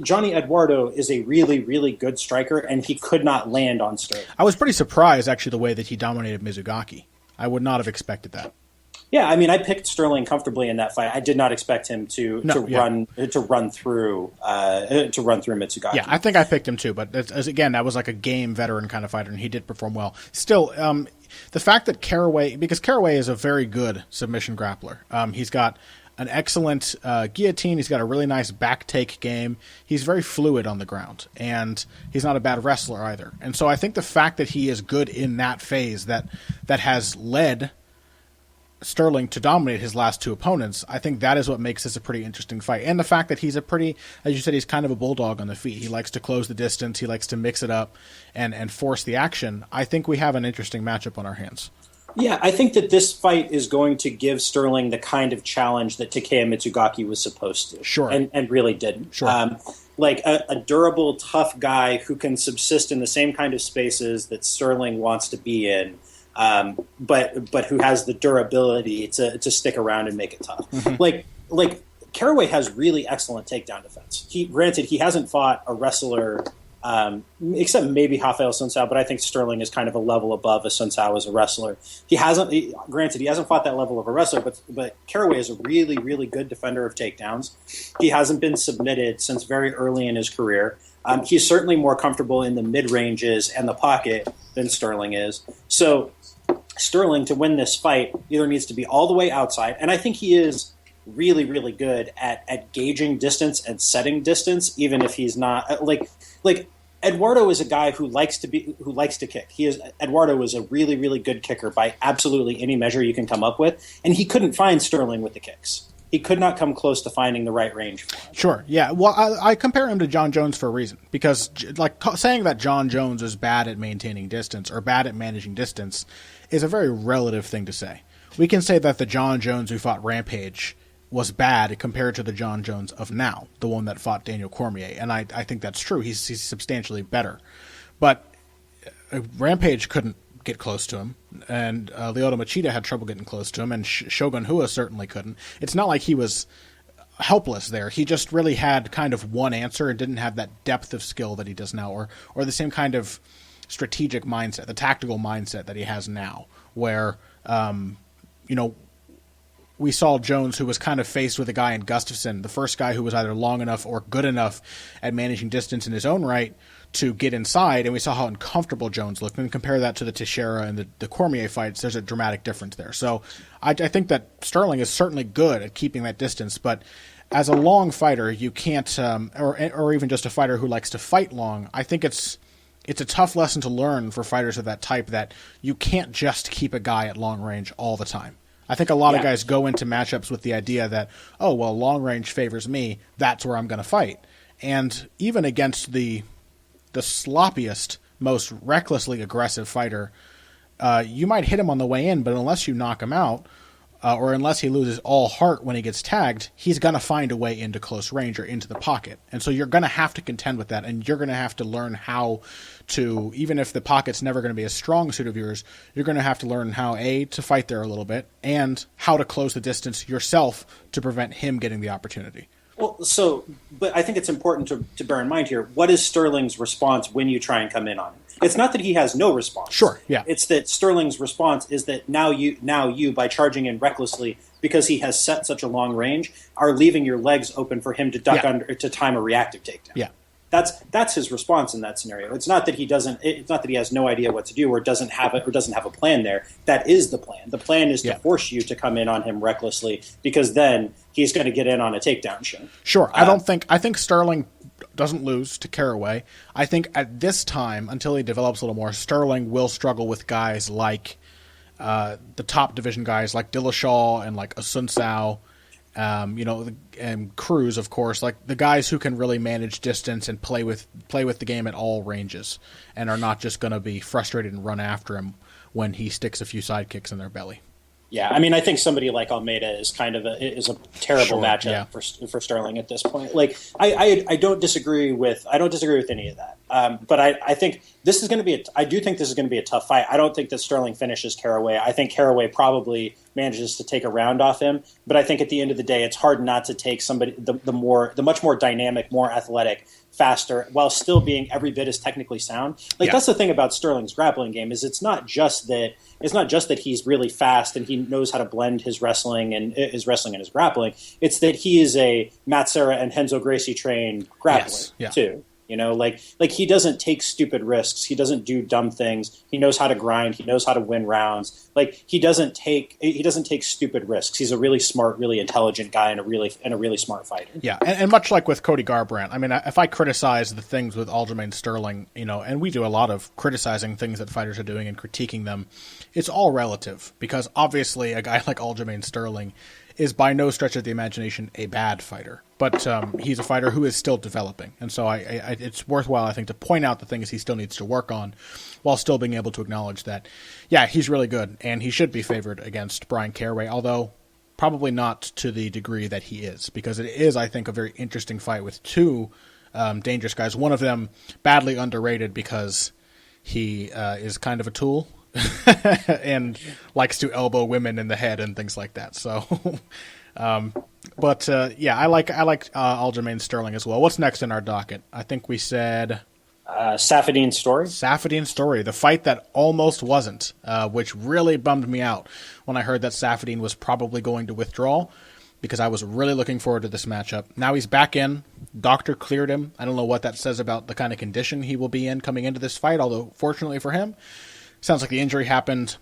Johnny Eduardo is a really, really good striker, and he could not land on Sterling. I was pretty surprised, actually, the way that he dominated Mizugaki. I would not have expected that. Yeah, I mean, I picked Sterling comfortably in that fight. I did not expect him to run through Mitsugaki. Yeah, I think I picked him too, but again, that was like a game veteran kind of fighter, and he did perform well. Still, the fact that Caraway is a very good submission grappler. He's got an excellent guillotine. He's got a really nice back take game. He's very fluid on the ground, and he's not a bad wrestler either. And so I think the fact that he is good in that phase that has led Sterling to dominate his last 2 opponents, I think that is what makes this a pretty interesting fight. And the fact that he's a pretty, as you said, he's kind of a bulldog on the feet. He likes to close the distance. He likes to mix it up and force the action. I think we have an interesting matchup on our hands. Yeah, I think that this fight is going to give Sterling the kind of challenge that Takeya Mitsugaki was supposed to. Sure. And really didn't. Sure. Like a durable, tough guy who can subsist in the same kind of spaces that Sterling wants to be in, but who has the durability to stick around and make it tough. Mm-hmm. Like Caraway has really excellent takedown defense. Granted, he hasn't fought a wrestler except maybe Rafael Sunsao, but I think Sterling is kind of a level above a Sunsao as a wrestler. He hasn't fought that level of a wrestler, but Caraway is a really, really good defender of takedowns. He hasn't been submitted since very early in his career. He's certainly more comfortable in the mid-ranges and the pocket than Sterling is. So Sterling, to win this fight, either needs to be all the way outside, and I think he is really, really good at gauging distance and setting distance, even if he's not like Eduardo is a guy who likes to kick. Eduardo is a really, really good kicker by absolutely any measure you can come up with, and he couldn't find Sterling with the kicks. He could not come close to finding the right range for him. Sure, yeah. Well, I compare him to John Jones for a reason, because like saying that John Jones is bad at maintaining distance or bad at managing distance is a very relative thing to say. We can say that the John Jones who fought Rampage was bad compared to the John Jones of now, the one that fought Daniel Cormier, and I think that's true. He's substantially better. But Rampage couldn't get close to him, and Lyoto Machida had trouble getting close to him, and Shogun Hua certainly couldn't. It's not like he was helpless there. He just really had kind of one answer and didn't have that depth of skill that he does now, or the same kind of strategic mindset, the tactical mindset that he has now, where, we saw Jones, who was kind of faced with a guy in Gustafsson, the first guy who was either long enough or good enough at managing distance in his own right to get inside, and we saw how uncomfortable Jones looked. And compare that to the Teixeira and the Cormier fights, there's a dramatic difference there. So I think that Sterling is certainly good at keeping that distance, but as a long fighter, you can't, or even just a fighter who likes to fight long, I think it's a tough lesson to learn for fighters of that type, that you can't just keep a guy at long range all the time. I think a lot of guys go into matchups with the idea that, oh, well, long range favors me, that's where I'm going to fight. And even against the sloppiest, most recklessly aggressive fighter, you might hit him on the way in, but unless you knock him out, or unless he loses all heart when he gets tagged, he's going to find a way into close range or into the pocket. And so you're going to have to contend with that, and you're going to have to learn how to, even if the pocket's never going to be a strong suit of yours, you're going to have to learn how, A, to fight there a little bit, and how to close the distance yourself to prevent him getting the opportunity. Well, but I think it's important to bear in mind here, what is Sterling's response when you try and come in on him? It's not that he has no response. Sure, yeah. It's that Sterling's response is that now you by charging in recklessly, because he has set such a long range, are leaving your legs open for him to duck under, to time a reactive takedown. Yeah. that's his response in that scenario. It's not that he doesn't. It's not that he has no idea what to do or doesn't have a plan there. That is the plan. The plan is to force you to come in on him recklessly, because then he's going to get in on a takedown show. Sure. I think Sterling doesn't lose to Caraway. I think at this time, until he develops a little more, Sterling will struggle with guys like the top division guys like Dillashaw and like Asuncao. And Cruz, of course, like the guys who can really manage distance and play with the game at all ranges, and are not just going to be frustrated and run after him when he sticks a few side kicks in their belly. Yeah, I mean, I think somebody like Almeida is a terrible matchup for Sterling at this point. Like, I don't disagree with any of that. But I think this is going to be I do think this is going to be a tough fight. I don't think that Sterling finishes Caraway. I think Caraway probably manages to take a round off him. But I think at the end of the day, it's hard not to take somebody the much more dynamic, more athletic, faster, while still being every bit as technically sound. That's the thing about Sterling's grappling game, is it's not just that he's really fast and he knows how to blend his wrestling and his grappling. It's that he is a Matt Serra and Renzo Gracie trained grappler too. Like he doesn't take stupid risks. He doesn't do dumb things. He knows how to grind. He knows how to win rounds. Like he doesn't take stupid risks. He's a really smart, really intelligent guy and a really smart fighter. Yeah, and much like with Cody Garbrandt, I mean, if I criticize the things with Aljamain Sterling, and we do a lot of criticizing things that fighters are doing and critiquing them, it's all relative, because obviously a guy like Aljamain Sterling is by no stretch of the imagination a bad fighter. But he's a fighter who is still developing. And so it's worthwhile, I think, to point out the things he still needs to work on, while still being able to acknowledge that, yeah, he's really good, and he should be favored against Brian Caraway, although probably not to the degree that he is, because it is, I think, a very interesting fight with two dangerous guys. One of them badly underrated because he is kind of a tool and likes to elbow women in the head and things like that. So, I like Aljamain Sterling as well. What's next in our docket? I think we said Safine Story. Safine Story, the fight that almost wasn't, which really bummed me out when I heard that Safine was probably going to withdraw, because I was really looking forward to this matchup. Now he's back in. Doctor cleared him. I don't know what that says about the kind of condition he will be in coming into this fight, although fortunately for him, sounds like the injury happened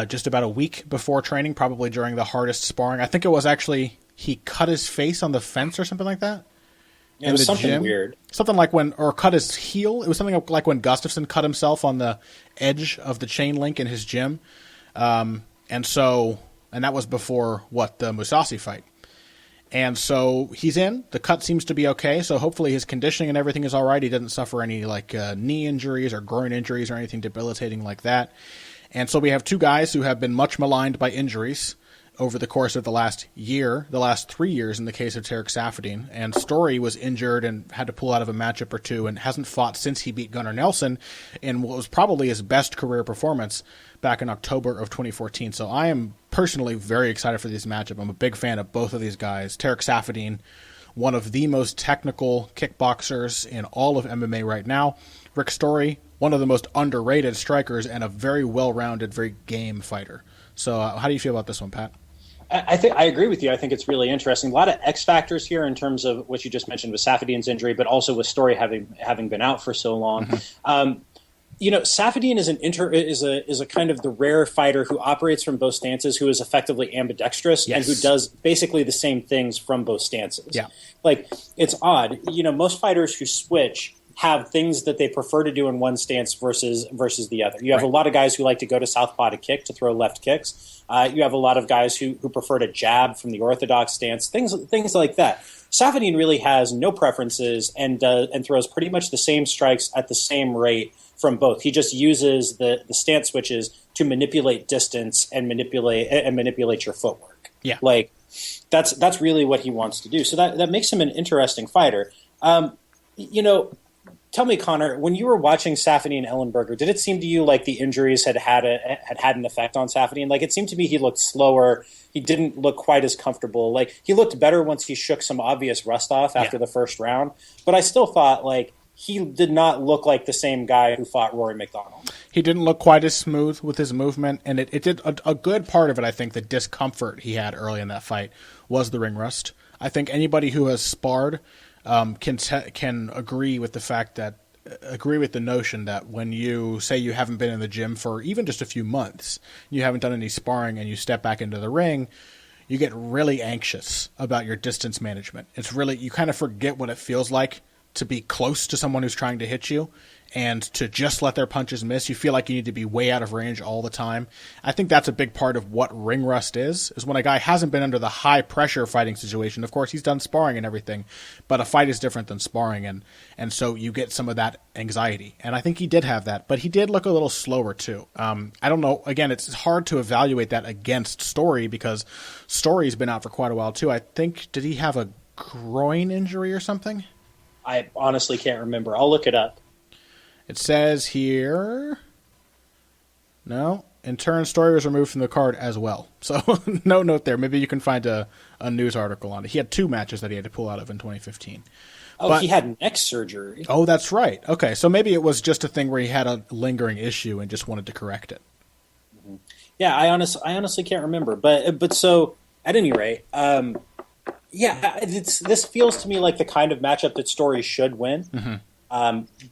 just about a week before training, probably during the hardest sparring. I think it was actually he cut his face on the fence or something like that. Yeah, it was something weird. Something like cut his heel. It was something like when Gustafsson cut himself on the edge of the chain link in his gym. And that was before the Mousasi fight. And so he's in. The cut seems to be okay, so hopefully his conditioning and everything is all right. He doesn't suffer any knee injuries or groin injuries or anything debilitating like that. And so we have two guys who have been much maligned by injuries over the course of the last 3 years in the case of Tarek Saffiedine. And Story was injured and had to pull out of a matchup or two and hasn't fought since he beat Gunnar Nelson in what was probably his best career performance back in October of 2014. So I am personally very excited for this matchup. I'm a big fan of both of these guys. Tarek Saffiedine, one of the most technical kickboxers in all of MMA right now. Rick Story, one of the most underrated strikers and a very well-rounded, very game fighter. So how do you feel about this one, Pat? I think I agree with you. I think it's really interesting. A lot of X factors here in terms of what you just mentioned with Saffiedine's injury, but also with Story having been out for so long. Mm-hmm. Saffiedine is a kind of the rare fighter who operates from both stances, who is effectively ambidextrous, and who does basically the same things from both stances. Yeah. Like, it's odd. Most fighters who switch have things that they prefer to do in one stance versus the other. You have a lot of guys who like to go to southpaw to kick, to throw left kicks. You have a lot of guys who prefer to jab from the orthodox stance, things like that. Saffiedine really has no preferences and throws pretty much the same strikes at the same rate from both. He just uses the stance switches to manipulate distance and manipulate your footwork. Yeah, like that's really what he wants to do. So that makes him an interesting fighter. Tell me, Connor, when you were watching Saffiedine and Ellenberger, did it seem to you like the injuries had an effect on Saffiedine? Like, it seemed to me he looked slower. He didn't look quite as comfortable. Like, he looked better once he shook some obvious rust off after the first round. But I still thought, like, he did not look like the same guy who fought Rory McDonald. He didn't look quite as smooth with his movement, and it did a good part of it, I think, the discomfort he had early in that fight was the ring rust. I think anybody who has sparred can agree with the notion that when you say you haven't been in the gym for even just a few months, you haven't done any sparring, and you step back into the ring, you get really anxious about your distance management. It's really, you kind of forget what it feels like to be close to someone who's trying to hit you and to just let their punches miss. You feel like you need to be way out of range all the time. I think that's a big part of what ring rust is when a guy hasn't been under the high pressure fighting situation. Of course, he's done sparring and everything, but a fight is different than sparring. And so you get some of that anxiety. And I think he did have that, but he did look a little slower too. I don't know. Again, it's hard to evaluate that against Story because Story's been out for quite a while too. I think, did he have a groin injury or something? I honestly can't remember. I'll look it up. It says here, no, in turn, Story was removed from the card as well. So no note there. Maybe you can find a news article on it. He had 2 matches that he had to pull out of in 2015. He had neck surgery. Oh, that's right. Okay, so maybe it was just a thing where he had a lingering issue and just wanted to correct it. Yeah, I honestly can't remember. But so, at any rate, this feels to me like the kind of matchup that Story should win. Mm-hmm.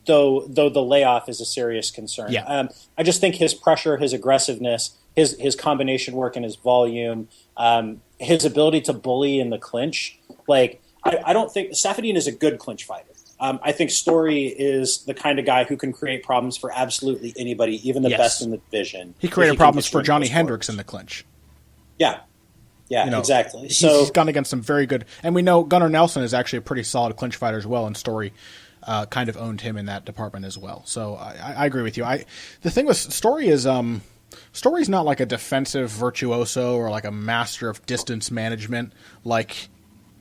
Though the layoff is a serious concern. Yeah. I just think his pressure, his aggressiveness, his combination work and his volume, his ability to bully in the clinch. Like, I don't think Safine is a good clinch fighter. I think Story is the kind of guy who can create problems for absolutely anybody, even the best in the division. He created problems for Johnny Hendricks in the clinch. Yeah. Yeah, exactly. He's gone against some very good, and we know Gunnar Nelson is actually a pretty solid clinch fighter as well, and Story kind of owned him in that department as well. So I agree with you. The thing with Story is Story's not like a defensive virtuoso or like a master of distance management like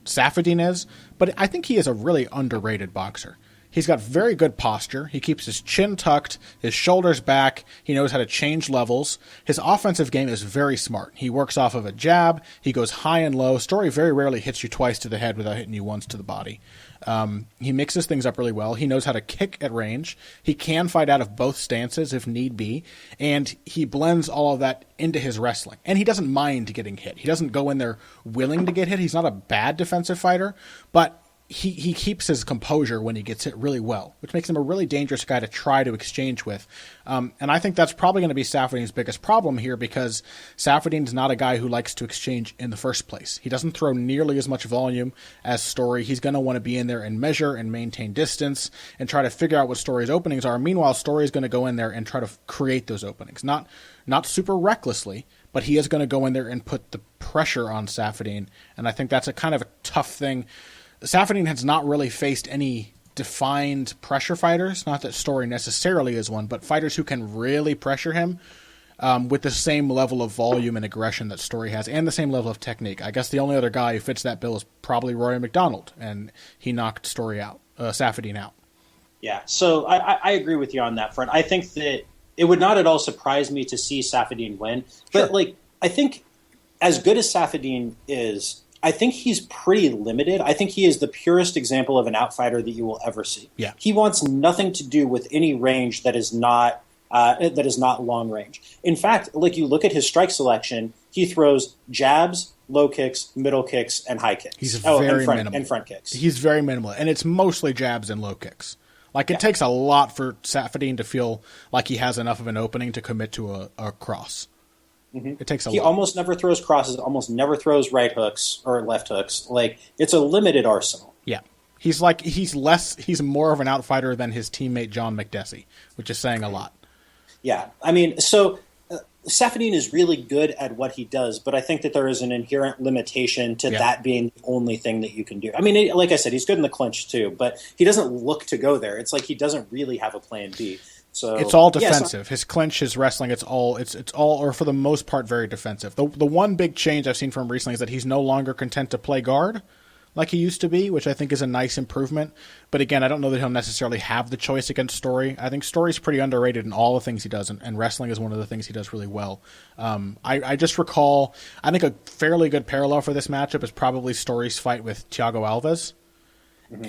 Safine is, but I think he is a really underrated boxer. He's got very good posture. He keeps his chin tucked, his shoulders back. He knows how to change levels. His offensive game is very smart. He works off of a jab. He goes high and low. Story very rarely hits you twice to the head without hitting you once to the body. He mixes things up really well. He knows how to kick at range. He can fight out of both stances if need be. And he blends all of that into his wrestling. And he doesn't mind getting hit. He doesn't go in there willing to get hit. He's not a bad defensive fighter, but he keeps his composure when he gets hit really well, which makes him a really dangerous guy to try to exchange with. And I think that's probably going to be Safine's biggest problem here because Safine's not a guy who likes to exchange in the first place. He doesn't throw nearly as much volume as Story. He's going to want to be in there and measure and maintain distance and try to figure out what Story's openings are. Meanwhile, Story's going to go in there and try to create those openings. Not super recklessly, but he is going to go in there and put the pressure on Safine. And I think that's a kind of a tough thing. Safine has not really faced any defined pressure fighters. Not that Story necessarily is one, but fighters who can really pressure him with the same level of volume and aggression that Story has, and the same level of technique. I guess the only other guy who fits that bill is probably Rory McDonald, and he knocked Safine out. Yeah, so I agree with you on that front. I think that it would not at all surprise me to see Safine win, but I think as good as Safine is, I think he's pretty limited. I think he is the purest example of an outfighter that you will ever see. Yeah. He wants nothing to do with any range that is not long range. In fact, like you look at his strike selection, he throws jabs, low kicks, middle kicks, and high kicks. He's very minimal. And front kicks. He's very minimal, and it's mostly jabs and low kicks. Like, it takes a lot for Safine to feel like he has enough of an opening to commit to a cross. Mm-hmm. It takes a lot. He almost never throws crosses, almost never throws right hooks or left hooks. Like, it's a limited arsenal. Yeah. He's more of an outfighter than his teammate John McDessie, which is saying a lot. Yeah. I mean, so Safine is really good at what he does, but I think that there is an inherent limitation to that being the only thing that you can do. I mean, like I said, he's good in the clinch too, but he doesn't look to go there. It's like he doesn't really have a plan B. So it's all defensive. His clinch, his wrestling, it's all, or for the most part, very defensive. The one big change I've seen from him recently is that he's no longer content to play guard like he used to be, which I think is a nice improvement. But again, I don't know that he'll necessarily have the choice against Story. I think Story's pretty underrated in all the things he does, and wrestling is one of the things he does really well. I just recall, I think a fairly good parallel for this matchup is probably Story's fight with Thiago Alves. Mm-hmm.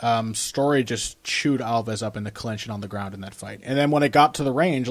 And Story just chewed Alves up in the clinch and on the ground in that fight. And then when it got to the range,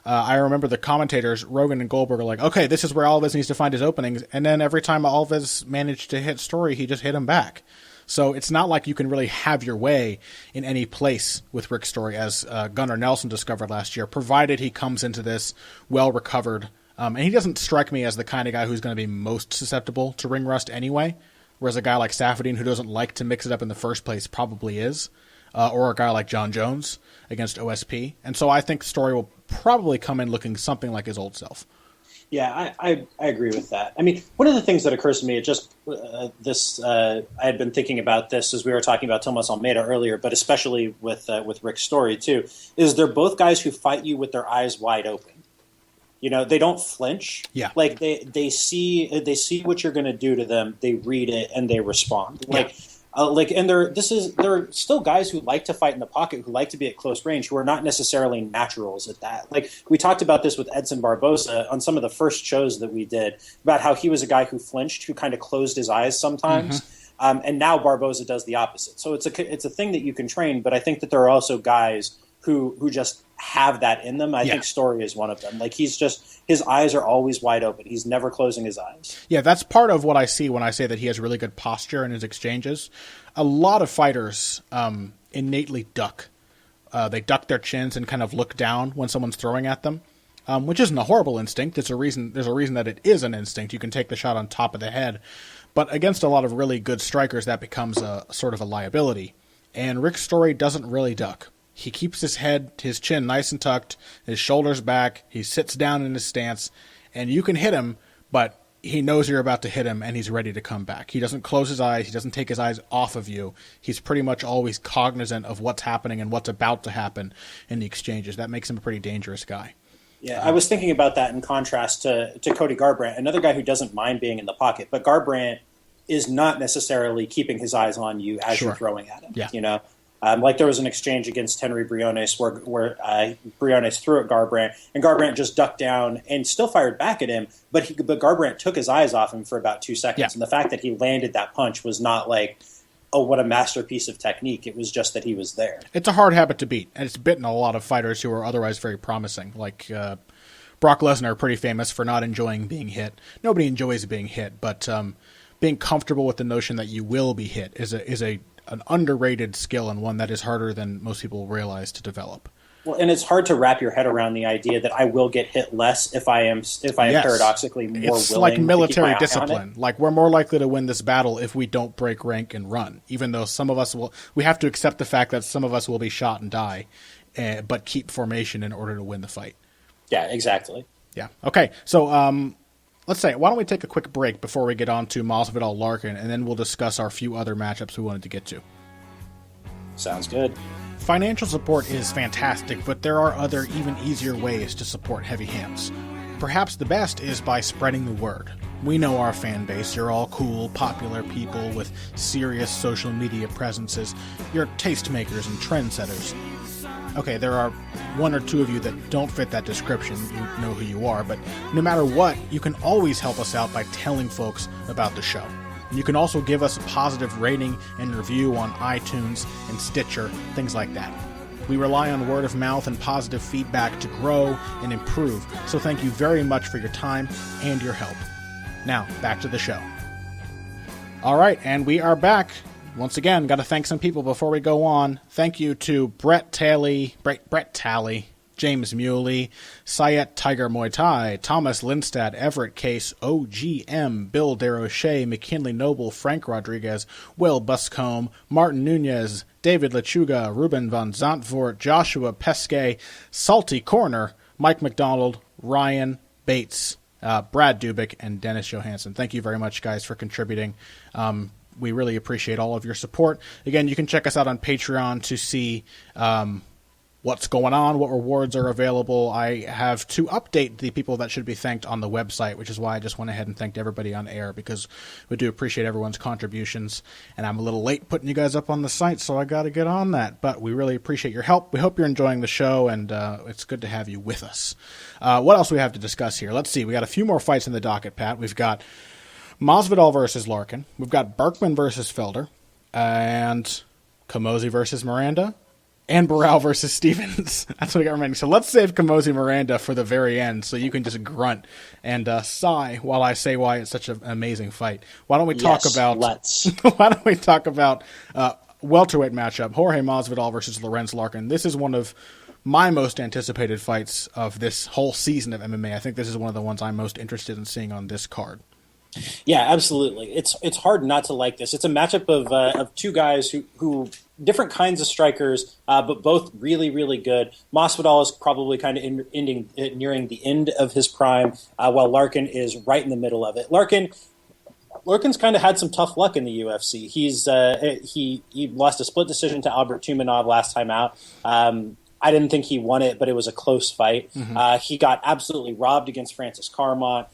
I remember the commentators, Rogan and Goldberg, are like, okay, this is where Alves needs to find his openings. And then every time Alves managed to hit Story, he just hit him back. So it's not like you can really have your way in any place with Rick Story, as Gunnar Nelson discovered last year, provided he comes into this well recovered. And he doesn't strike me as the kind of guy who's going to be most susceptible to ring rust anyway, whereas a guy like Safine, who doesn't like to mix it up in the first place, probably is, or a guy like John Jones against OSP. And so I think Story will probably come in looking something like his old self. Yeah, I agree with that. I mean, one of the things that occurs to me, I had been thinking about this as we were talking about Tomas Almeida earlier, but especially with Rick Story too, is they're both guys who fight you with their eyes wide open. You know, they don't flinch. Yeah. Like they see what you're going to do to them, they read it, and they respond. Yeah. And they're still guys who like to fight in the pocket, who like to be at close range, who are not necessarily naturals at that. Like, we talked about this with Edson Barboza on some of the first shows that we did, about how he was a guy who flinched, who kind of closed his eyes sometimes. Mm-hmm. And now Barboza does the opposite. So it's a thing that you can train, but I think that there are also guys who just have that in them. I think Story is one of them. Like, his eyes are always wide open. He's never closing his eyes. Yeah, that's part of what I see when I say that he has really good posture in his exchanges. A lot of fighters innately duck. They duck their chins and kind of look down when someone's throwing at them, which isn't a horrible instinct. There's a reason that it is an instinct. You can take the shot on top of the head. But against a lot of really good strikers, that becomes a sort of a liability. And Rick Story doesn't really duck. He keeps his chin nice and tucked, his shoulders back, he sits down in his stance, and you can hit him, but he knows you're about to hit him, and he's ready to come back. He doesn't close his eyes, he doesn't take his eyes off of you. He's pretty much always cognizant of what's happening and what's about to happen in the exchanges. That makes him a pretty dangerous guy. Yeah, I was thinking about that in contrast to Cody Garbrandt, another guy who doesn't mind being in the pocket, but Garbrandt is not necessarily keeping his eyes on you as you're throwing at him. Yeah. You know? Like, there was an exchange against Henry Briones where Briones threw at Garbrandt, and Garbrandt just ducked down and still fired back at him, but Garbrandt took his eyes off him for about 2 seconds. Yeah. And the fact that he landed that punch was not like, oh, what a masterpiece of technique. It was just that he was there. It's a hard habit to beat, and it's bitten a lot of fighters who are otherwise very promising. Like Brock Lesnar, pretty famous for not enjoying being hit. Nobody enjoys being hit, but being comfortable with the notion that you will be hit is an underrated skill, and one that is harder than most people realize to develop. Well, and it's hard to wrap your head around the idea that I will get hit less if I am paradoxically more willing. It's like military discipline. Like, we're more likely to win this battle if we don't break rank and run, even though some of us we have to accept the fact that some of us will be shot and die, but keep formation in order to win the fight. Yeah, exactly. Yeah. Okay. So, let's say, why don't we take a quick break before we get on to Masvidal Larkin, and then we'll discuss our few other matchups we wanted to get to. Sounds good. Financial support is fantastic, but there are other, even easier ways to support Heavy Hands. Perhaps the best is by spreading the word. We know our fan base. You're all cool, popular people with serious social media presences. You're tastemakers and trendsetters. Okay, there are one or two of you that don't fit that description. You know who you are, but no matter what, you can always help us out by telling folks about the show. You can also give us a positive rating and review on iTunes and Stitcher, things like that. We rely on word of mouth and positive feedback to grow and improve, so thank you very much for your time and your help. Now, back to the show. All right, and we are back. Once again, got to thank some people before we go on. Thank you to Brett Talley, James Muley, Sayet Tiger Muay Thai, Thomas Lindstad, Everett Case, OGM, Bill DeRoche, McKinley Noble, Frank Rodriguez, Will Buscombe, Martin Nunez, David Lechuga, Ruben von Zandvoort, Joshua Pesque, Salty Corner, Mike McDonald, Ryan Bates, Brad Dubik, and Dennis Johansson. Thank you very much, guys, for contributing. We really appreciate all of your support. Again, you can check us out on Patreon to see what's going on, what rewards are available. I have to update the people that should be thanked on the website, which is why I just went ahead and thanked everybody on air, because we do appreciate everyone's contributions, and I'm a little late putting you guys up on the site, so I got to get on that. But we really appreciate your help. We hope you're enjoying the show, and it's good to have you with us. What else do we have to discuss here? Let's see. We got a few more fights in the docket, Pat. We've got Masvidal versus Larkin. We've got Burkman versus Felder, and Camozzi versus Miranda. And Barao versus Stevens. That's what I got remaining. So let's save Camozzi Miranda for the very end so you can just grunt and sigh while I say why it's such an amazing fight. Why don't we talk why don't we talk about welterweight matchup, Jorge Masvidal versus Lorenz Larkin. This is one of my most anticipated fights of this whole season of MMA. I think this is one of the ones I'm most interested in seeing on this card. Yeah, absolutely. It's hard not to like this. It's a matchup of two guys who different kinds of strikers, but both really, really good. Masvidal is probably kind of nearing the end of his prime, while Larkin is right in the middle of it. Larkin's kind of had some tough luck in the UFC. He lost a split decision to Albert Tumanov last time out. I didn't think he won it, but it was a close fight. Mm-hmm. He got absolutely robbed against Francis Carmont.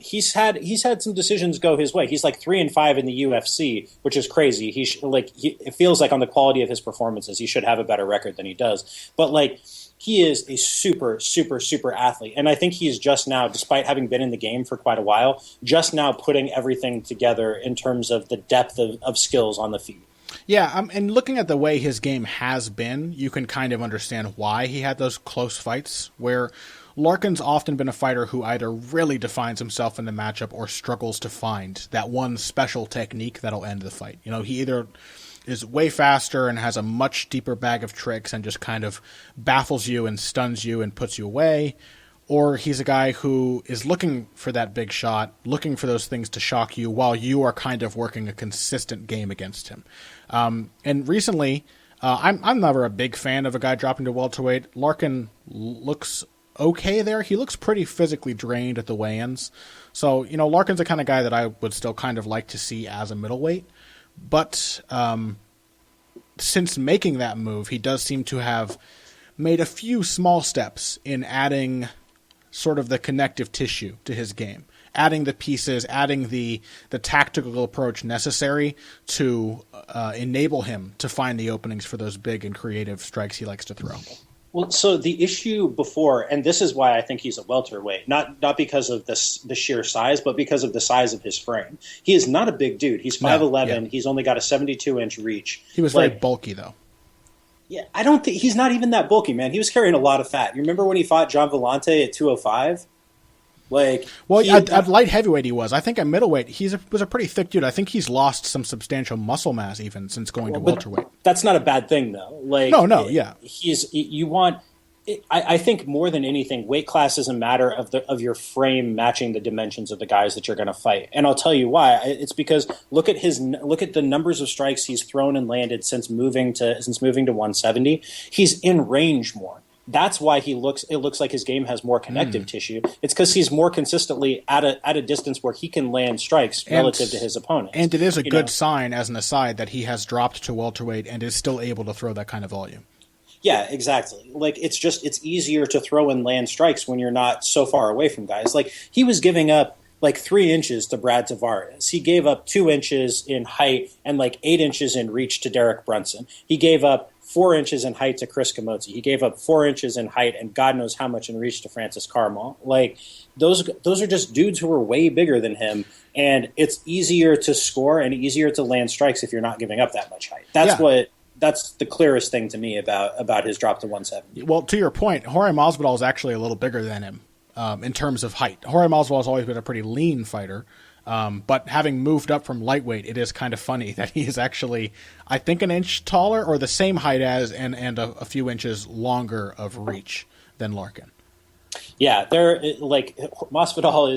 He's had some decisions go his way. He's like 3-5 in the UFC, which is crazy. It feels like on the quality of his performances, he should have a better record than he does. But like, he is a super, super, super athlete. And I think he's just now, despite having been in the game for quite a while, just now putting everything together in terms of the depth of skills on the feet. Yeah, and looking at the way his game has been, you can kind of understand why he had those close fights where Larkin's often been a fighter who either really defines himself in the matchup or struggles to find that one special technique that'll end the fight. You know, he either is way faster and has a much deeper bag of tricks and just kind of baffles you and stuns you and puts you away, or he's a guy who is looking for that big shot, looking for those things to shock you while you are kind of working a consistent game against him. And recently, I'm never a big fan of a guy dropping to welterweight. Larkin looks okay there. He looks pretty physically drained at the weigh-ins. So, you know, Larkin's the kind of guy that I would still kind of like to see as a middleweight. But since making that move, he does seem to have made a few small steps in adding sort of the connective tissue to his game, adding the pieces, adding the tactical approach necessary to enable him to find the openings for those big and creative strikes he likes to throw. Well, so the issue before, and this is why I think he's a welterweight, not because of the sheer size, but because of the size of his frame. He is not a big dude. He's 5'11". Yeah. He's only got a 72-inch reach. He was very bulky, though. Yeah, I don't think he's not even that bulky, man. He was carrying a lot of fat. You remember when he fought John Vellante at 205? At light heavyweight he was. I think at middleweight was a pretty thick dude. I think he's lost some substantial muscle mass even since going to welterweight. That's not a bad thing though. I think more than anything, weight class is a matter of your frame matching the dimensions of the guys that you're going to fight. And I'll tell you why. It's because look at the numbers of strikes he's thrown and landed since moving to 170. He's in range more. That's why it looks like his game has more connective tissue. It's because he's more consistently at a distance where he can land strikes relative to his opponent. And it is a good sign, as an aside, that he has dropped to welterweight and is still able to throw that kind of volume. Yeah, exactly. Like, it's easier to throw and land strikes when you're not so far away from guys. Like, he was giving up like 3 inches to Brad Tavares. He gave up 2 inches in height and like 8 inches in reach to Derek Brunson. He gave up 4 inches in height to Chris Camozzi. He gave up 4 inches in height and God knows how much in reach to Francis Carmont. Like, those are just dudes who are way bigger than him, and it's easier to score and easier to land strikes if you're not giving up that much height. That's the clearest thing to me about his drop to 170. Well, to your point, Jorge Masvidal is actually a little bigger than him in terms of height. Jorge Masvidal has always been a pretty lean fighter. But having moved up from lightweight, it is kind of funny that he is actually, I think, an inch taller or the same height as and a few inches longer of reach than Larkin. Yeah, Masvidal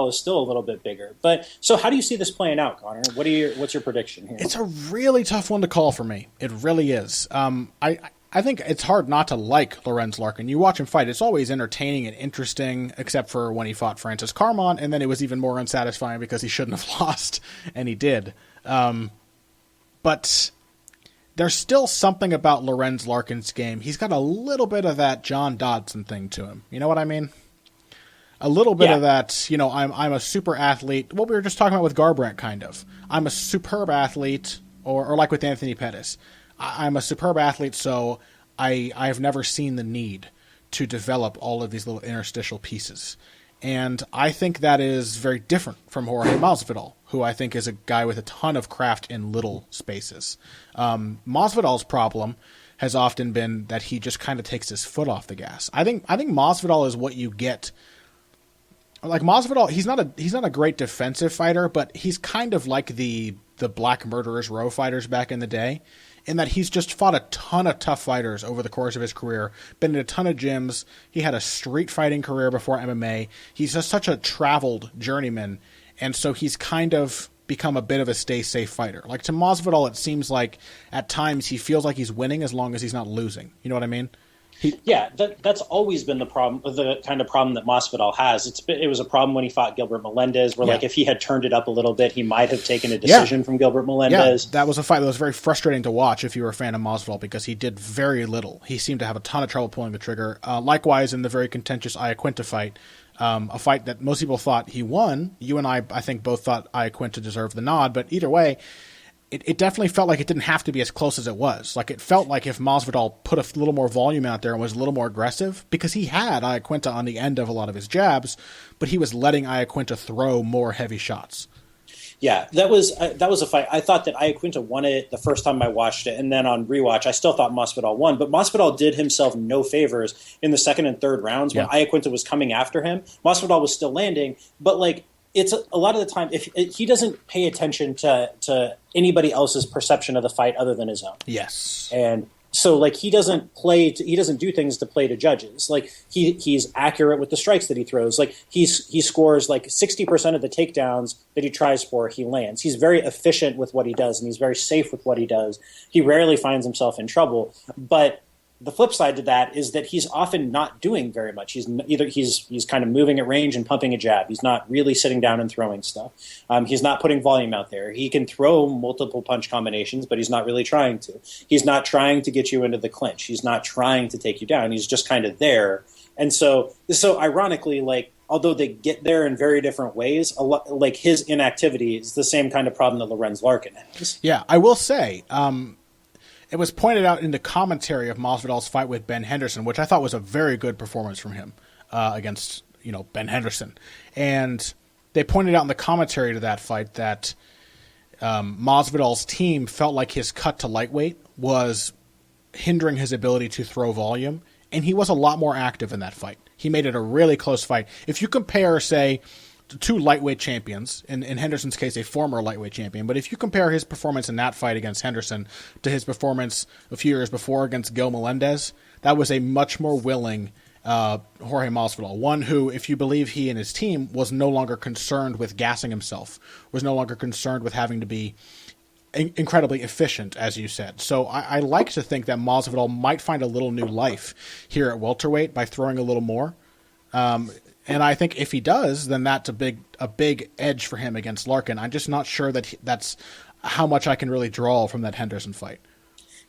is still a little bit bigger. But so how do you see this playing out, Connor? What's your prediction here? It's a really tough one to call for me. It really is. I think it's hard not to like Lorenz Larkin. You watch him fight, it's always entertaining and interesting, except for when he fought Francis Carmont, and then it was even more unsatisfying because he shouldn't have lost, and he did. But there's still something about Lorenz Larkin's game. He's got a little bit of that John Dodson thing to him. You know what I mean? A little bit of that, you know, I'm a super athlete. What we were just talking about with Garbrandt, kind of. I'm a superb athlete, or like with Anthony Pettis. I'm a superb athlete, so I've never seen the need to develop all of these little interstitial pieces. And I think that is very different from Jorge Masvidal, who I think is a guy with a ton of craft in little spaces. Masvidal's problem has often been that he just kind of takes his foot off the gas. I think Masvidal is what you get. Like Masvidal, he's not a great defensive fighter, but he's kind of like the Black Murderers Row fighters back in the day, in that he's just fought a ton of tough fighters over the course of his career, been in a ton of gyms. He had a street fighting career before MMA. He's just such a traveled journeyman, and so he's kind of become a bit of a stay safe fighter. Like to Masvidal, it seems like at times he feels like he's winning as long as he's not losing. You know what I mean? That's always been the problem, the kind of problem that Masvidal has. It was a problem when he fought Gilbert Melendez, where like if he had turned it up a little bit, he might have taken a decision from Gilbert Melendez. Yeah, that was a fight that was very frustrating to watch if you were a fan of Masvidal, because he did very little. He seemed to have a ton of trouble pulling the trigger. Likewise, in the very contentious Iaquinta fight, a fight that most people thought he won. You and I think, both thought Iaquinta deserved the nod, but either way, it definitely felt like it didn't have to be as close as it was. Like, it felt like if Masvidal put a little more volume out there and was a little more aggressive, because he had Iaquinta on the end of a lot of his jabs, but he was letting Iaquinta throw more heavy shots. Yeah, that was a fight. I thought that Iaquinta won it the first time I watched it, and then on rewatch, I still thought Masvidal won. But Masvidal did himself no favors in the second and third rounds when Iaquinta was coming after him. Masvidal was still landing, but like, it's a lot of the time, if he doesn't pay attention to anybody else's perception of the fight other than his own. Yes. And so like he doesn't do things to play to judges. Like he's accurate with the strikes that he throws. Like he scores like 60% of the takedowns that he tries for, he lands. He's very efficient with what he does, and he's very safe with what he does. He rarely finds himself in trouble, but the flip side to that is that he's often not doing very much. He's kind of moving at range and pumping a jab. He's not really sitting down and throwing stuff. He's not putting volume out there. He can throw multiple punch combinations, but he's not really trying to. He's not trying to get you into the clinch. He's not trying to take you down. He's just kind of there. And so ironically, like, although they get there in very different ways, like his inactivity is the same kind of problem that Lorenz Larkin has. Yeah, I will say, it was pointed out in the commentary of Masvidal's fight with Ben Henderson, which I thought was a very good performance from him against Ben Henderson. And they pointed out in the commentary to that fight that Masvidal's team felt like his cut to lightweight was hindering his ability to throw volume, and he was a lot more active in that fight. He made it a really close fight. If you compare, say, two lightweight champions, in Henderson's case, a former lightweight champion. But if you compare his performance in that fight against Henderson to his performance a few years before against Gil Melendez, that was a much more willing Jorge Masvidal. One who, if you believe he and his team, was no longer concerned with gassing himself, was no longer concerned with having to be incredibly efficient, as you said. So I like to think that Masvidal might find a little new life here at welterweight by throwing a little more. And I think if he does, then that's a big edge for him against Larkin. I'm just not sure that that's how much I can really draw from that Henderson fight.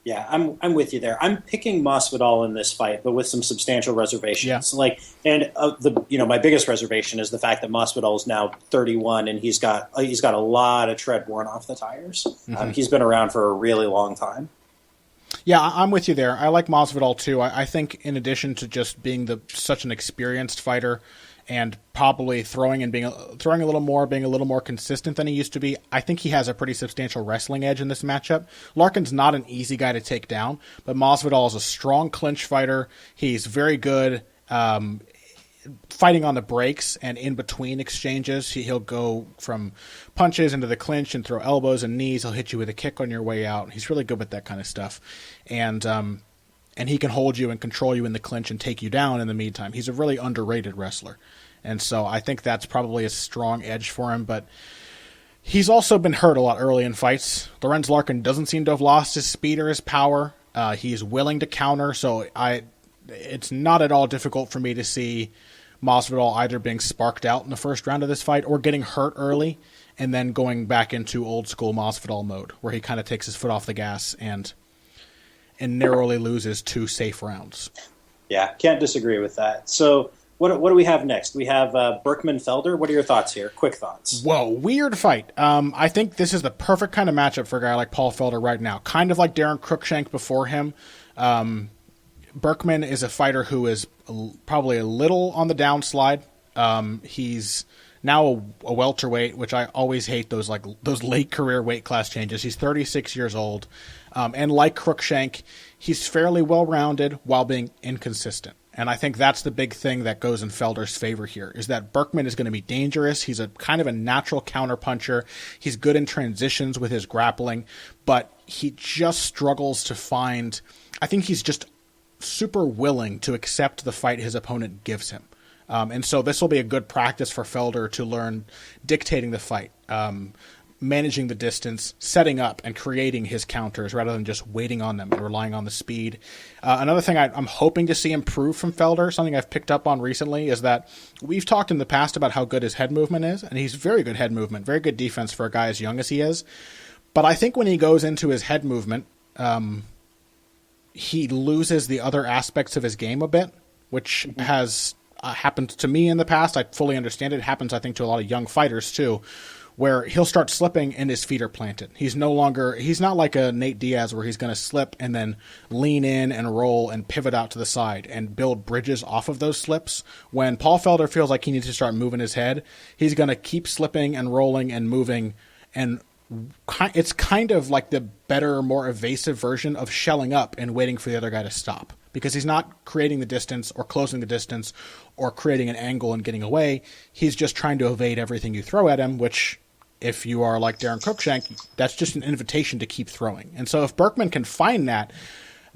Yeah, I'm with you there. I'm picking Masvidal in this fight, but with some substantial reservations. Yeah. My biggest reservation is the fact that Masvidal is now 31 and he's got a lot of tread worn off the tires. Mm-hmm. He's been around for a really long time. Yeah, I'm with you there. I like Masvidal too. I think in addition to just being such an experienced fighter and probably throwing a little more, being a little more consistent than he used to be, I think he has a pretty substantial wrestling edge in this matchup. Larkin's not an easy guy to take down, but Masvidal is a strong clinch fighter. He's very good fighting on the breaks and in between exchanges. He'll go from punches into the clinch and throw elbows and knees. He'll hit you with a kick on your way out. He's really good with that kind of stuff. And he can hold you and control you in the clinch and take you down in the meantime. He's a really underrated wrestler. And so I think that's probably a strong edge for him. But he's also been hurt a lot early in fights. Lorenz Larkin doesn't seem to have lost his speed or his power. He's willing to counter. So it's not at all difficult for me to see Masvidal either being sparked out in the first round of this fight or getting hurt early and then going back into old school Masvidal mode where he kind of takes his foot off the gas and narrowly loses 2 safe rounds. Yeah, can't disagree with that. So what do we have next? We have Burkman Felder. What are your thoughts here? Quick thoughts. Whoa, weird fight. I think this is the perfect kind of matchup for a guy like Paul Felder right now. Kind of like Darren Cruikshank before him. Burkman is a fighter who is probably a little on the downslide. He's now a welterweight, which I always hate those late career weight class changes. He's 36 years old, and like Cruikshank, he's fairly well-rounded while being inconsistent. And I think that's the big thing that goes in Felder's favor here, is that Burkman is going to be dangerous. He's a kind of a natural counterpuncher. He's good in transitions with his grappling, but he just struggles to find... I think he's just super willing to accept the fight his opponent gives him. And so this will be a good practice for Felder to learn dictating the fight, managing the distance, setting up and creating his counters rather than just waiting on them and relying on the speed. Another thing I'm hoping to see improve from Felder, something I've picked up on recently, is that we've talked in the past about how good his head movement is, and he's very good head movement, very good defense for a guy as young as he is. But I think when he goes into his head movement, he loses the other aspects of his game a bit, which has happened to me in the past. I fully understand it. It happens, I think, to a lot of young fighters too, where he'll start slipping and his feet are planted. He's not like a Nate Diaz where he's going to slip and then lean in and roll and pivot out to the side and build bridges off of those slips. When Paul Felder feels like he needs to start moving his head, he's going to keep slipping and rolling and moving, and it's kind of like the better, more evasive version of shelling up and waiting for the other guy to stop, because he's not creating the distance or closing the distance or creating an angle and getting away. He's just trying to evade everything you throw at him, which, if you are like Darren Cruikshank, that's just an invitation to keep throwing. And so if Burkman can find that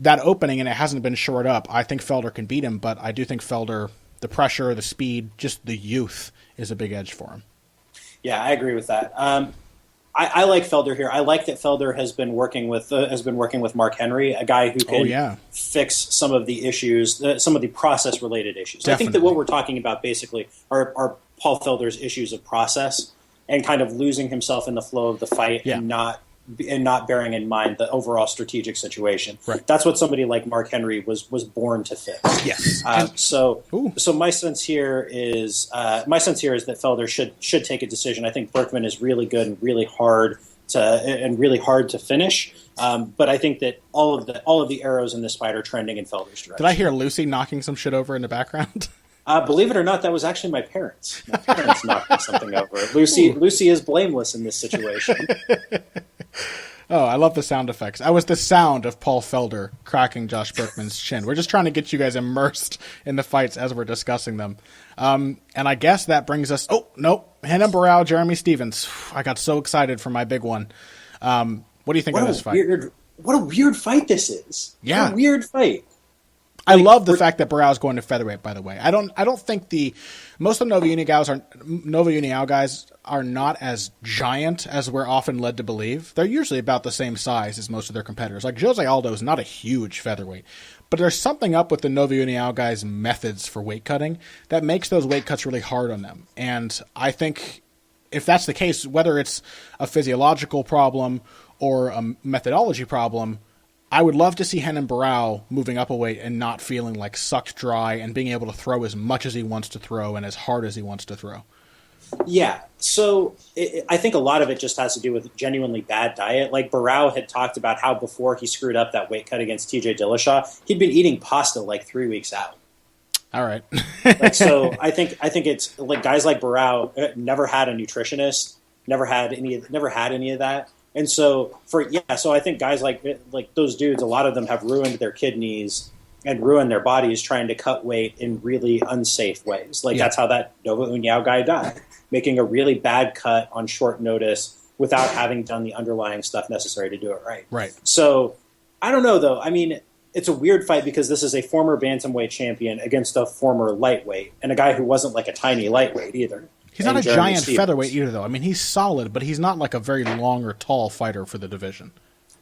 opening and it hasn't been shored up, I think Felder can beat him. But I do think Felder, the pressure, the speed, just the youth is a big edge for him. Yeah, I agree with that. I like Felder here. I like that Felder has been working with Mark Henry, a guy who can fix some of the issues, some of the process related issues. Definitely. I think that what we're talking about basically are Paul Felder's issues of process and kind of losing himself in the flow of the fight and not bearing in mind the overall strategic situation. Right. That's what somebody like Mark Henry was born to fix. Yes. So my sense here is that Felder should take a decision. I think Burkman is really good and really hard to finish. But I think that all of the arrows in this fight are trending in Felder's direction. Did I hear Lucy knocking some shit over in the background? Believe it or not, that was actually my parents. My parents knocking something over. Lucy is blameless in this situation. Oh, I love the sound effects. That was the sound of Paul Felder cracking Josh Burkman's chin. We're just trying to get you guys immersed in the fights as we're discussing them. And I guess that brings us... Oh, no. Renan Barao, Jeremy Stephens. I got so excited for my big one. What do you think of this fight? What a weird fight this is. Yeah. What a weird fight. I love the fact that Barao's going to featherweight, by the way. I don't think most of the Nova União guys are not as giant as we're often led to believe. They're usually about the same size as most of their competitors. Like Jose Aldo is not a huge featherweight, but there's something up with the Nova União guys' methods for weight cutting that makes those weight cuts really hard on them. And I think if that's the case, whether it's a physiological problem or a methodology problem, I would love to see Renan Barao moving up a weight and not feeling like sucked dry and being able to throw as much as he wants to throw and as hard as he wants to throw. Yeah, so I think a lot of it just has to do with genuinely bad diet. Like Barao had talked about how before he screwed up that weight cut against TJ Dillashaw, he'd been eating pasta like 3 weeks out. All right. So I think it's like guys like Barao never had a nutritionist, never had any of that. And so I think guys like those dudes, a lot of them have ruined their kidneys and ruined their bodies trying to cut weight in really unsafe ways. That's how that Nova União guy died, making a really bad cut on short notice without having done the underlying stuff necessary to do it right. Right. So I don't know, though. I mean, it's a weird fight because this is a former bantamweight champion against a former lightweight and a guy who wasn't like a tiny lightweight either. He's not a giant featherweight either, though. I mean, he's solid, but he's not like a very long or tall fighter for the division.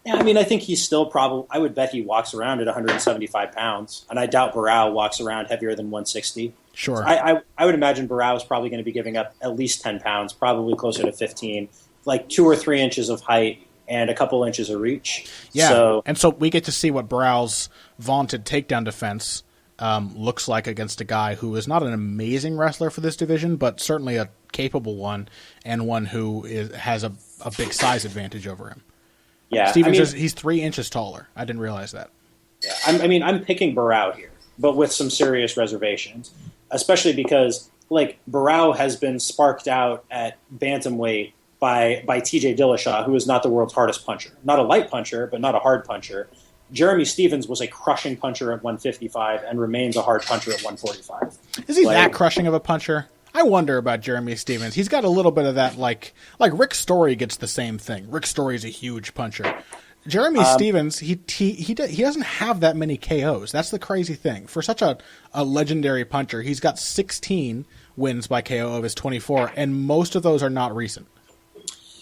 Yeah, I mean, I think he's still I would bet he walks around at 175 pounds, and I doubt Barao walks around heavier than 160. Sure. I would imagine Barao is probably going to be giving up at least 10 pounds, probably closer to 15, like 2 or 3 inches of height and a couple inches of reach. Yeah, and so we get to see what Barao's vaunted takedown defense looks like against a guy who is not an amazing wrestler for this division, but certainly a capable one and one who has a big size advantage over him. Yeah, Stephens says he's 3 inches taller. I didn't realize that. Yeah, I'm picking Barao here, but with some serious reservations, especially because like Barao has been sparked out at bantamweight by TJ Dillashaw, who is not the world's hardest puncher. Not a light puncher, but not a hard puncher. Jeremy Stephens was a crushing puncher at 155 and remains a hard puncher at 145. Is he that crushing of a puncher? I wonder about Jeremy Stephens. He's got a little bit of that, like Rick Story gets the same thing. Rick Story is a huge puncher. Jeremy Stephens, he doesn't have that many KOs. That's the crazy thing. For such a legendary puncher, he's got 16 wins by KO of his 24, and most of those are not recent.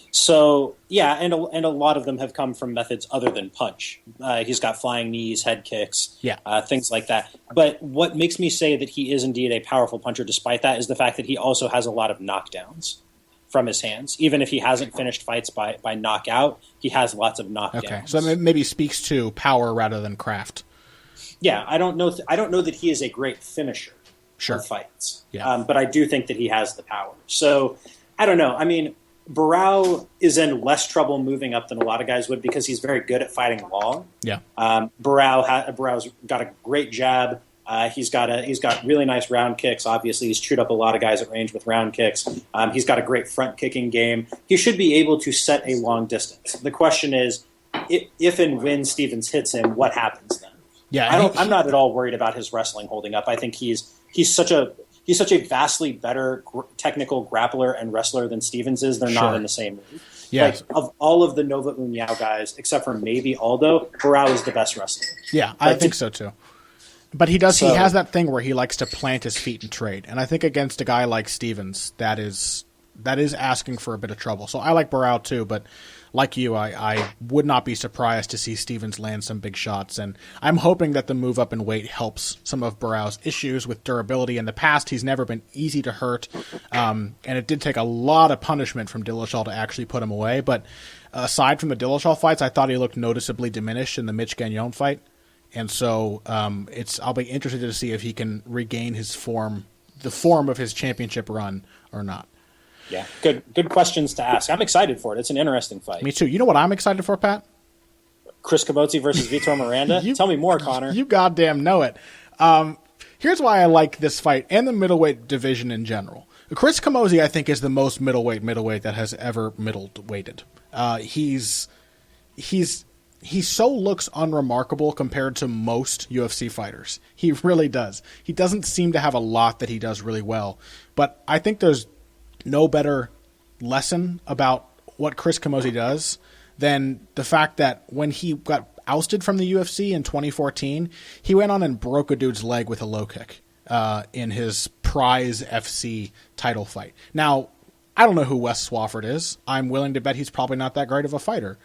So, yeah, and a lot of them have come from methods other than punch. He's got flying knees, head kicks, things like that. But what makes me say that he is indeed a powerful puncher despite that is the fact that he also has a lot of knockdowns from his hands. Even if he hasn't finished fights by knockout, he has lots of knockdowns. Okay, so that maybe speaks to power rather than craft. Yeah, I don't know that he is a great finisher of fights. Yeah. But I do think that he has the power. So, I don't know. I mean, Barao is in less trouble moving up than a lot of guys would because he's very good at fighting long. Yeah. Barao's got a great jab. He's got really nice round kicks. Obviously, he's chewed up a lot of guys at range with round kicks. He's got a great front kicking game. He should be able to set a long distance. The question is, if and when Stephens hits him, what happens then? Yeah, I'm not at all worried about his wrestling holding up. I think he's such a vastly better technical grappler and wrestler than Stephens is. They're not in the same league. Yeah. Like, of all of the Nova União guys, except for maybe Aldo, Barao is the best wrestler. Yeah, I think so too. But he has that thing where he likes to plant his feet and trade. And I think against a guy like Stephens, that is asking for a bit of trouble. So I like Barao too, but like you, I would not be surprised to see Stephens land some big shots. And I'm hoping that the move up in weight helps some of Barao's issues with durability. In the past, he's never been easy to hurt. And it did take a lot of punishment from Dillashaw to actually put him away. But aside from the Dillashaw fights, I thought he looked noticeably diminished in the Mitch Gagnon fight. And so I'll be interested to see if he can regain his form, the form of his championship run or not. Yeah, good questions to ask. I'm excited for it. It's an interesting fight. Me too. You know what I'm excited for, Pat? Chris Camote versus Vitor Miranda? Tell me more, Connor. You goddamn know it. Here's why I like this fight and the middleweight division in general. Chris Camote, I think, is the most middleweight that has ever middleweighted. He so looks unremarkable compared to most UFC fighters. He really does. He doesn't seem to have a lot that he does really well. But I think there's no better lesson about what Chris Camote does than the fact that when he got ousted from the UFC in 2014, he went on and broke a dude's leg with a low kick in his Prize FC title fight. Now, I don't know who Wes Swafford is. I'm willing to bet he's probably not that great of a fighter.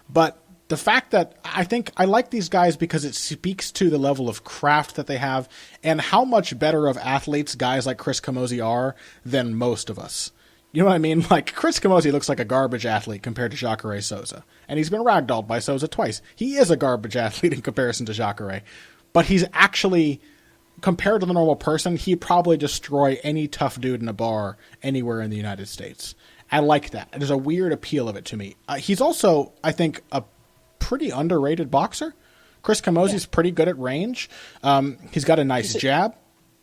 But the fact that I think I like these guys because it speaks to the level of craft that they have and how much better of athletes guys like Chris Camote are than most of us. You know what I mean? Like, Chris Camote looks like a garbage athlete compared to Jacare Souza. And he's been ragdolled by Souza twice. He is a garbage athlete in comparison to Jacare. But he's actually, compared to the normal person, he'd probably destroy any tough dude in a bar anywhere in the United States. I like that. There's a weird appeal of it to me. He's also, I think, a pretty underrated boxer. Chris Camote's pretty good at range. He's got a nice jab.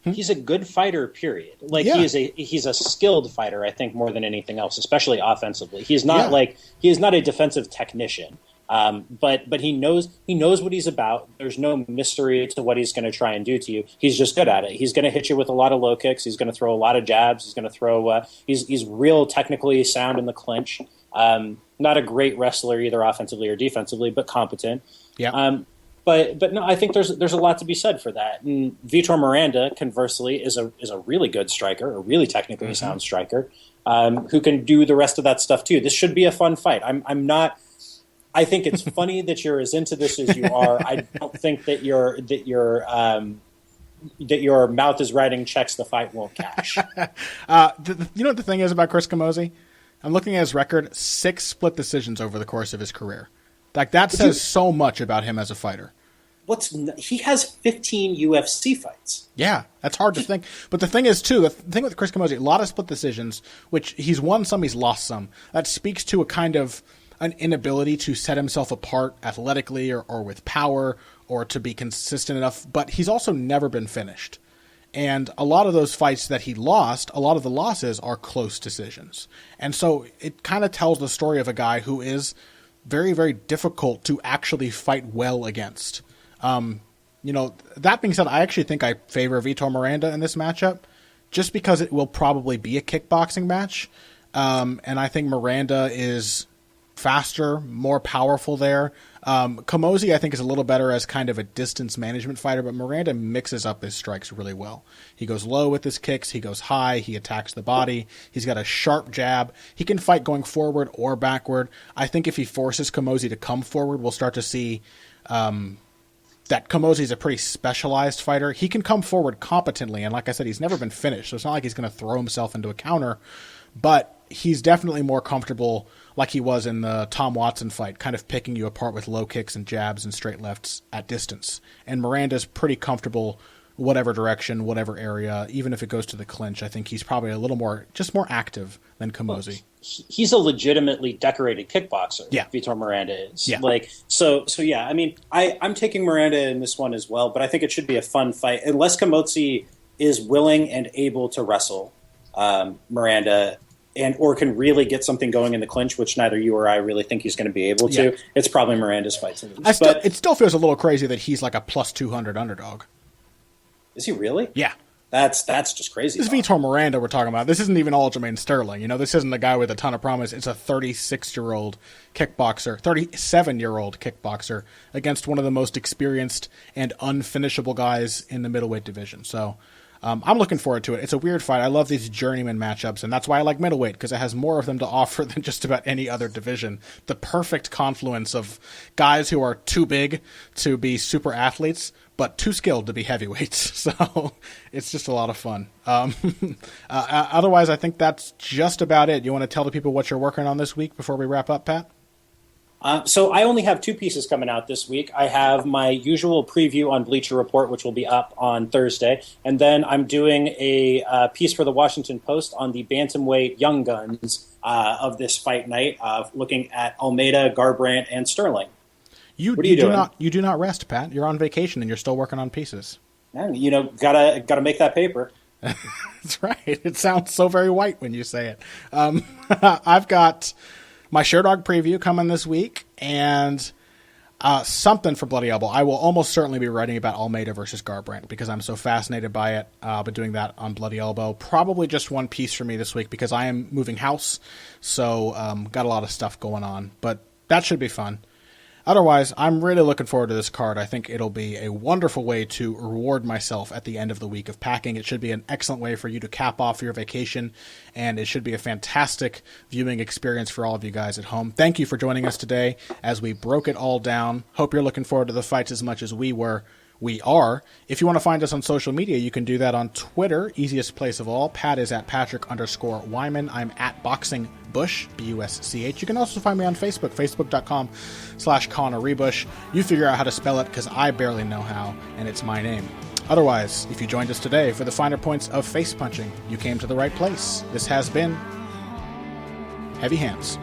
He's a good fighter, period. Like, he's a skilled fighter, I think, more than anything else, especially offensively. He's not he is not a defensive technician. But he knows what he's about. There's no mystery to what he's going to try and do to you. He's just good at it. He's going to hit you with a lot of low kicks. He's going to throw a lot of jabs. He's going to throw. He's real technically sound in the clinch. Not a great wrestler either offensively or defensively, but competent. Yeah. But no, I think there's a lot to be said for that. And Vitor Miranda, conversely, is a really good striker, a really technically sound striker, who can do the rest of that stuff too. This should be a fun fight. I'm not. I think it's funny that you're as into this as you are. I don't think that your mouth is writing checks the fight won't cash. You know what the thing is about Chris Camote? I'm looking at his record: 6 split decisions over the course of his career. Like, that says so much about him as a fighter. He has 15 UFC fights. Yeah, that's hard to think. But the thing is, too, the thing with Chris Camote, a lot of split decisions, which he's won some, he's lost some. That speaks to a kind of an inability to set himself apart athletically or with power or to be consistent enough. But he's also never been finished. And a lot of those fights that he lost, a lot of the losses are close decisions. And so it kind of tells the story of a guy who is very, very difficult to actually fight well against. That being said, I actually think I favor Vitor Miranda in this matchup just because it will probably be a kickboxing match. And I think Miranda is faster, more powerful there. Camozzi, I think, is a little better as kind of a distance management fighter, but Miranda mixes up his strikes really well. He goes low with his kicks. He goes high. He attacks the body. He's got a sharp jab. He can fight going forward or backward. I think if he forces Camozzi to come forward, we'll start to see that Camozzi is a pretty specialized fighter. He can come forward competently, and like I said, he's never been finished, so it's not like he's going to throw himself into a counter, but he's definitely more comfortable like he was in the Tom Watson fight, kind of picking you apart with low kicks and jabs and straight lefts at distance. And Miranda's pretty comfortable whatever direction, whatever area, even if it goes to the clinch. I think he's probably a little more active than Camozzi. He's a legitimately decorated kickboxer. Yeah. Vitor Miranda is. Yeah. So yeah, I mean, I'm taking Miranda in this one as well, but I think it should be a fun fight. Unless Camozzi is willing and able to wrestle Miranda or can really get something going in the clinch, which neither you or I really think he's going to be able to. Yeah. It's probably Miranda's fight to lose. It still feels a little crazy that he's like a plus 200 underdog. Is he really? Yeah. That's just crazy. This is Vitor Miranda we're talking about. This isn't even Aljamain Sterling. This isn't a guy with a ton of promise. It's a 36-year-old kickboxer, 37-year-old kickboxer against one of the most experienced and unfinishable guys in the middleweight division. So I'm looking forward to it. It's a weird fight. I love these journeyman matchups, and that's why I like middleweight, because it has more of them to offer than just about any other division. The perfect confluence of guys who are too big to be super athletes, but too skilled to be heavyweights. So it's just a lot of fun. Otherwise, I think that's just about it. You want to tell the people what you're working on this week before we wrap up, Pat? So I only have 2 pieces coming out this week. I have my usual preview on Bleacher Report, which will be up on Thursday. And then I'm doing a piece for the Washington Post on the bantamweight young guns of this fight night, looking at Almeida, Garbrandt, and Sterling. What are you doing? You do not rest, Pat. You're on vacation and you're still working on pieces. Gotta make that paper. That's right. It sounds so very white when you say it. I've got my Sherdog preview coming this week, and something for Bloody Elbow. I will almost certainly be writing about Almeida versus Garbrandt because I'm so fascinated by it. I'll be doing that on Bloody Elbow. Probably just one piece for me this week because I am moving house, so got a lot of stuff going on. But that should be fun. Otherwise, I'm really looking forward to this card. I think it'll be a wonderful way to reward myself at the end of the week of packing. It should be an excellent way for you to cap off your vacation, and it should be a fantastic viewing experience for all of you guys at home. Thank you for joining us today as we broke it all down. Hope you're looking forward to the fights as much as we are. If you want to find us on social media, you can do that on Twitter, easiest place of all. Pat is at Patrick_Wyman. I'm at BoxingBush, BUSCH. You can also find me on Facebook, facebook.com/ConnorRebush. You figure out how to spell it because I barely know how, and it's my name. Otherwise, if you joined us today for the finer points of face punching, you came to the right place. This has been Heavy Hands.